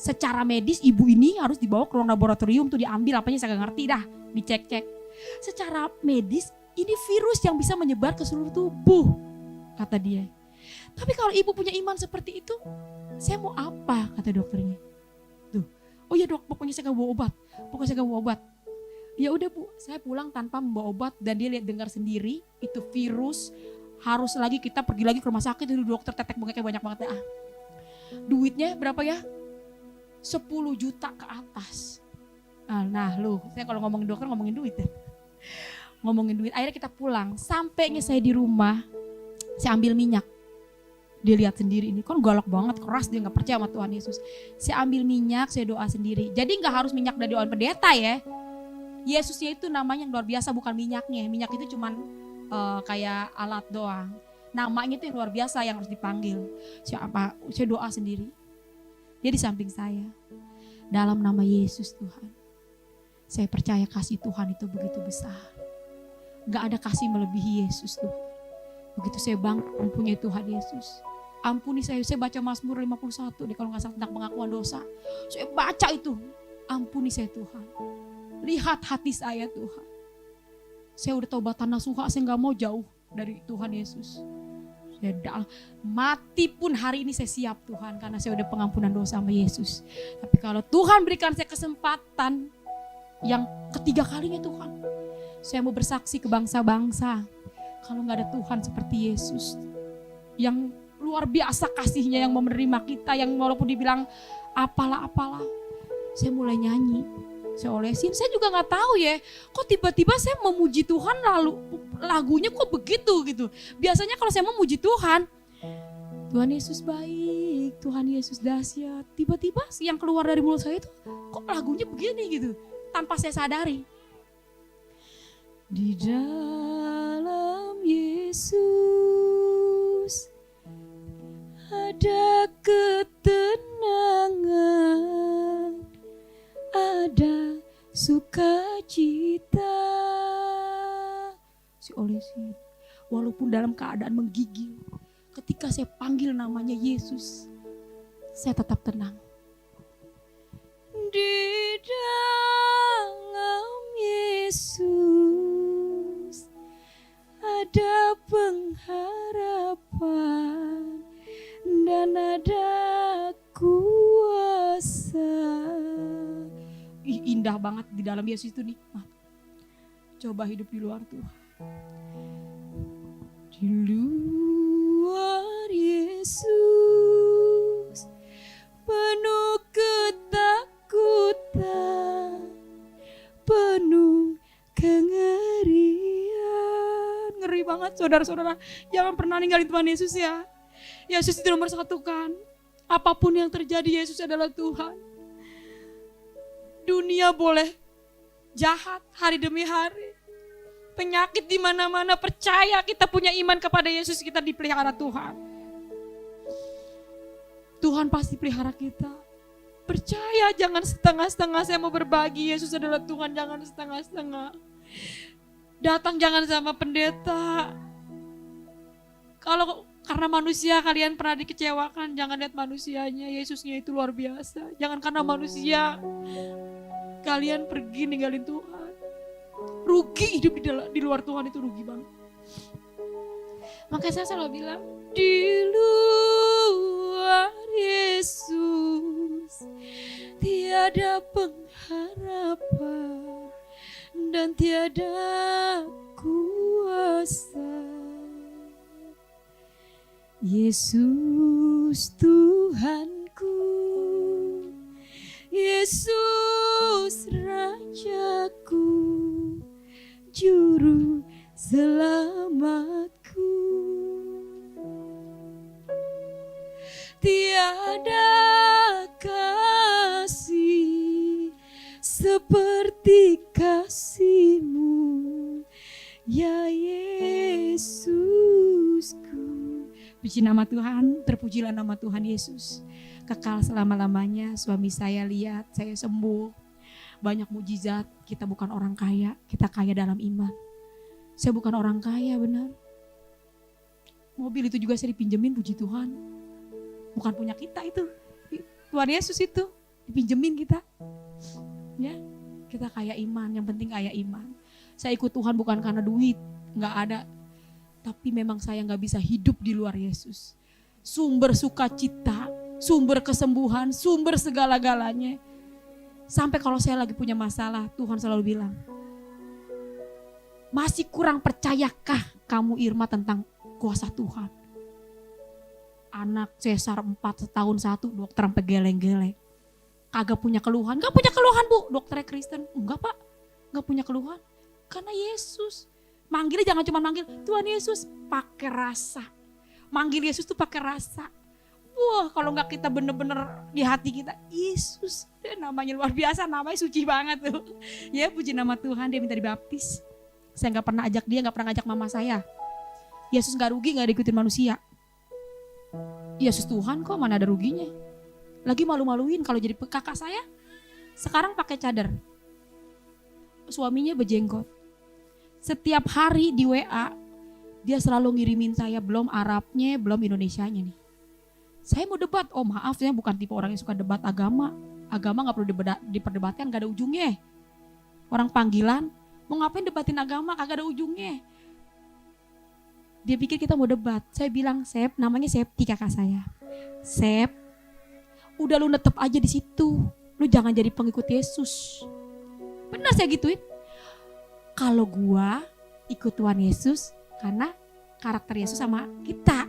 Secara medis ibu ini harus dibawa ke ruang laboratorium tuh diambil apanya saya gak ngerti dah. Dicek-cek. Secara medis ini virus yang bisa menyebar ke seluruh tubuh, kata dia. Tapi kalau ibu punya iman seperti itu, saya mau apa, kata dokternya. Tuh, oh ya dok, pokoknya saya gak bawa obat. Pokoknya saya gak bawa obat. Ya udah bu, saya pulang tanpa membawa obat dan dia lihat dengar sendiri itu virus. Harus lagi kita pergi lagi ke rumah sakit, itu dokter tetek bengeknya banyak banget ya. Duitnya berapa ya? 10 juta ke atas. Nah lu, saya kalau ngomongin dokter ngomongin duit deh. Ngomongin duit, akhirnya kita pulang. Sampainya saya di rumah, saya ambil minyak. Dia lihat sendiri ini, kan galak banget, keras, dia gak percaya sama Tuhan Yesus. Saya ambil minyak, saya doa sendiri. Jadi gak harus minyak dari doa pendeta ya. Yesusnya itu namanya yang luar biasa, bukan minyaknya. Minyak itu cuman kayak alat doang. Namanya itu yang luar biasa yang harus dipanggil. Saya doa sendiri. Dia di samping saya. Dalam nama Yesus Tuhan. Saya percaya kasih Tuhan itu begitu besar. Gak ada kasih melebihi Yesus tuh. Begitu saya bangkit mempunyai Tuhan Yesus. Ampuni saya baca Mazmur 51 deh kalau gak salah tentang pengakuan dosa. Saya baca itu. Ampuni saya Tuhan. Lihat hati saya Tuhan. Saya udah taubatan nasuha, saya gak mau jauh dari Tuhan Yesus. Saya mati pun hari ini saya siap Tuhan. Karena saya udah pengampunan dosa sama Yesus. Tapi kalau Tuhan berikan saya kesempatan yang ketiga kalinya Tuhan. Saya mau bersaksi ke bangsa-bangsa. Kalau gak ada Tuhan seperti Yesus. Yang luar biasa kasihnya yang mau menerima kita. Yang walaupun dibilang apalah-apalah. Saya mulai nyanyi. Saya olesin, saya juga nggak tahu ya, kok tiba-tiba saya memuji Tuhan lalu lagunya kok begitu gitu. Biasanya kalau saya memuji Tuhan, Tuhan Yesus baik, Tuhan Yesus dahsyat. Tiba-tiba yang keluar dari mulut saya itu kok lagunya begini gitu, tanpa saya sadari. Di dalam Yesus ada ketenangan, ada sukacita. Si olesin, walaupun dalam keadaan menggigil, ketika saya panggil namanya Yesus, saya tetap tenang. Di dalam Yesus ada pengharapan dan ada kuasa. Indah banget di dalam Yesus itu nih. Coba hidup di luar Tuhan. Di luar Yesus penuh ketakutan, penuh kengerian. Ngeri banget saudara-saudara. Jangan pernah ninggalin Tuhan Yesus ya. Yesus itu nomor satu kan. Apapun yang terjadi, Yesus adalah Tuhan. Dunia boleh jahat hari demi hari. Penyakit di mana-mana, percaya kita punya iman kepada Yesus, kita dipelihara Tuhan. Tuhan pasti pelihara kita. Percaya, jangan setengah-setengah. Saya mau berbagi, Yesus adalah Tuhan, jangan setengah-setengah. Datang jangan sama pendeta. Kalau karena manusia kalian pernah dikecewakan, jangan lihat manusianya, Yesusnya itu luar biasa. Jangan karena manusia kalian pergi ninggalin Tuhan. Rugi hidup di luar Tuhan, itu rugi banget. Makanya saya selalu bilang, di luar Yesus tiada pengharapan dan tiada kuasa. Yesus Tuhanku, Yesus Rajaku, Juru Selamatku. Tiada kasih seperti kasih-Mu, ya Yesusku. Puji nama Tuhan, terpujilah nama Tuhan Yesus. Kekal selama-lamanya. Suami saya lihat, saya sembuh. Banyak mujizat. Kita bukan orang kaya, kita kaya dalam iman. Saya bukan orang kaya, benar. Mobil itu juga saya dipinjemin, puji Tuhan. Bukan punya kita itu. Tuhan Yesus itu dipinjemin kita. Ya, kita kaya iman, yang penting kaya iman. Saya ikut Tuhan bukan karena duit, nggak ada. Tapi memang saya gak bisa hidup di luar Yesus. Sumber sukacita, sumber kesembuhan, sumber segala-galanya. Sampai kalau saya lagi punya masalah, Tuhan selalu bilang, masih kurang percayakah kamu Irma tentang kuasa Tuhan? Anak sesar 4 setahun 1, dokter sampai geleng-geleng. Kagak punya keluhan, gak punya keluhan Bu, dokternya Kristen. Enggak Pak, gak punya keluhan. Karena Yesus. Manggilnya jangan cuma manggil Tuhan Yesus, pakai rasa. Manggil Yesus tuh pakai rasa. Wah, kalau nggak kita bener-bener di hati kita, Yesus, dia namanya luar biasa, namanya suci banget tuh. Ya puji nama Tuhan, dia minta dibaptis. Saya nggak pernah ajak dia, nggak pernah ngajak mama saya. Yesus nggak rugi, nggak diikutin manusia. Yesus Tuhan kok, mana ada ruginya. Lagi malu-maluin kalau jadi kakak saya. Sekarang pakai cadar. Suaminya berjenggot. Setiap hari di WA, dia selalu ngirimin saya belum Arabnya, belum Indonesianya nih. Saya mau debat, oh maaf saya bukan tipe orang yang suka debat agama. Agama gak perlu diperdebatkan, gak ada ujungnya. Orang panggilan, mau ngapain debatin agama, kagak ada ujungnya. Dia pikir kita mau debat. Saya bilang, Sep, namanya Septi kakak saya. Sep, udah lu netep aja di situ. Lu jangan jadi pengikut Yesus. Benar saya gituin. Kalau gua ikut Tuhan Yesus karena karakter Yesus sama kita.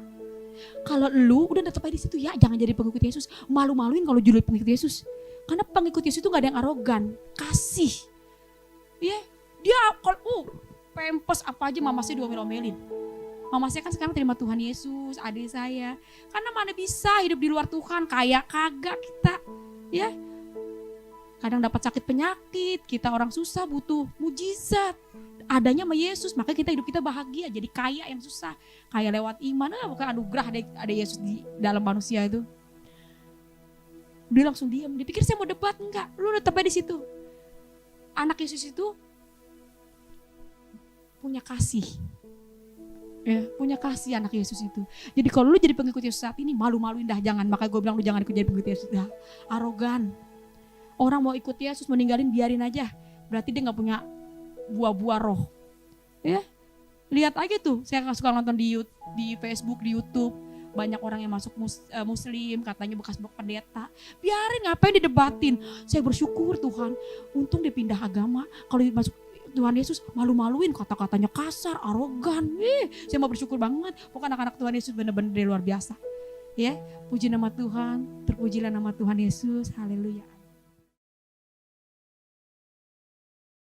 Kalau lu udah tetap aja di situ ya, jangan jadi pengikut Yesus. Malu-maluin kalau jadi pengikut Yesus. Karena pengikut Yesus itu gak ada yang arogan, kasih. Ya, dia kalau pempes apa aja mama saya diomel-omelin. Mama saya kan sekarang terima Tuhan Yesus, adik saya. Karena mana bisa hidup di luar Tuhan, kayak kagak kita. Ya, kadang dapat sakit penyakit, kita orang susah butuh mujizat. Adanya sama Yesus, makanya kita hidup kita bahagia, jadi kaya yang susah. Kaya lewat iman, bukan anugerah ada Yesus di dalam manusia itu. Dia langsung diam, dia pikir saya mau debat, enggak, lu tetap aja di situ. Anak Yesus itu punya kasih. Ya, punya kasih anak Yesus itu. Jadi kalau lu jadi pengikut Yesus saat ini, malu-maluin dah, jangan. Makanya gue bilang lu jangan ikut jadi pengikut Yesus dah. Arogan. Orang mau ikut Yesus mau ninggalin, biarin aja. Berarti dia gak punya buah-buah roh. Ya, lihat aja tuh, saya suka nonton di Facebook, di YouTube. Banyak orang yang masuk muslim, katanya bekas pendeta. Biarin, ngapain didebatin. Saya bersyukur Tuhan, untung dia pindah agama. Kalau masuk Tuhan Yesus malu-maluin, kata-katanya kasar, arogan. Saya mau bersyukur banget. Pokoknya anak-anak Tuhan Yesus benar-benar luar biasa. Ya, puji nama Tuhan, terpujilah nama Tuhan Yesus. Haleluya.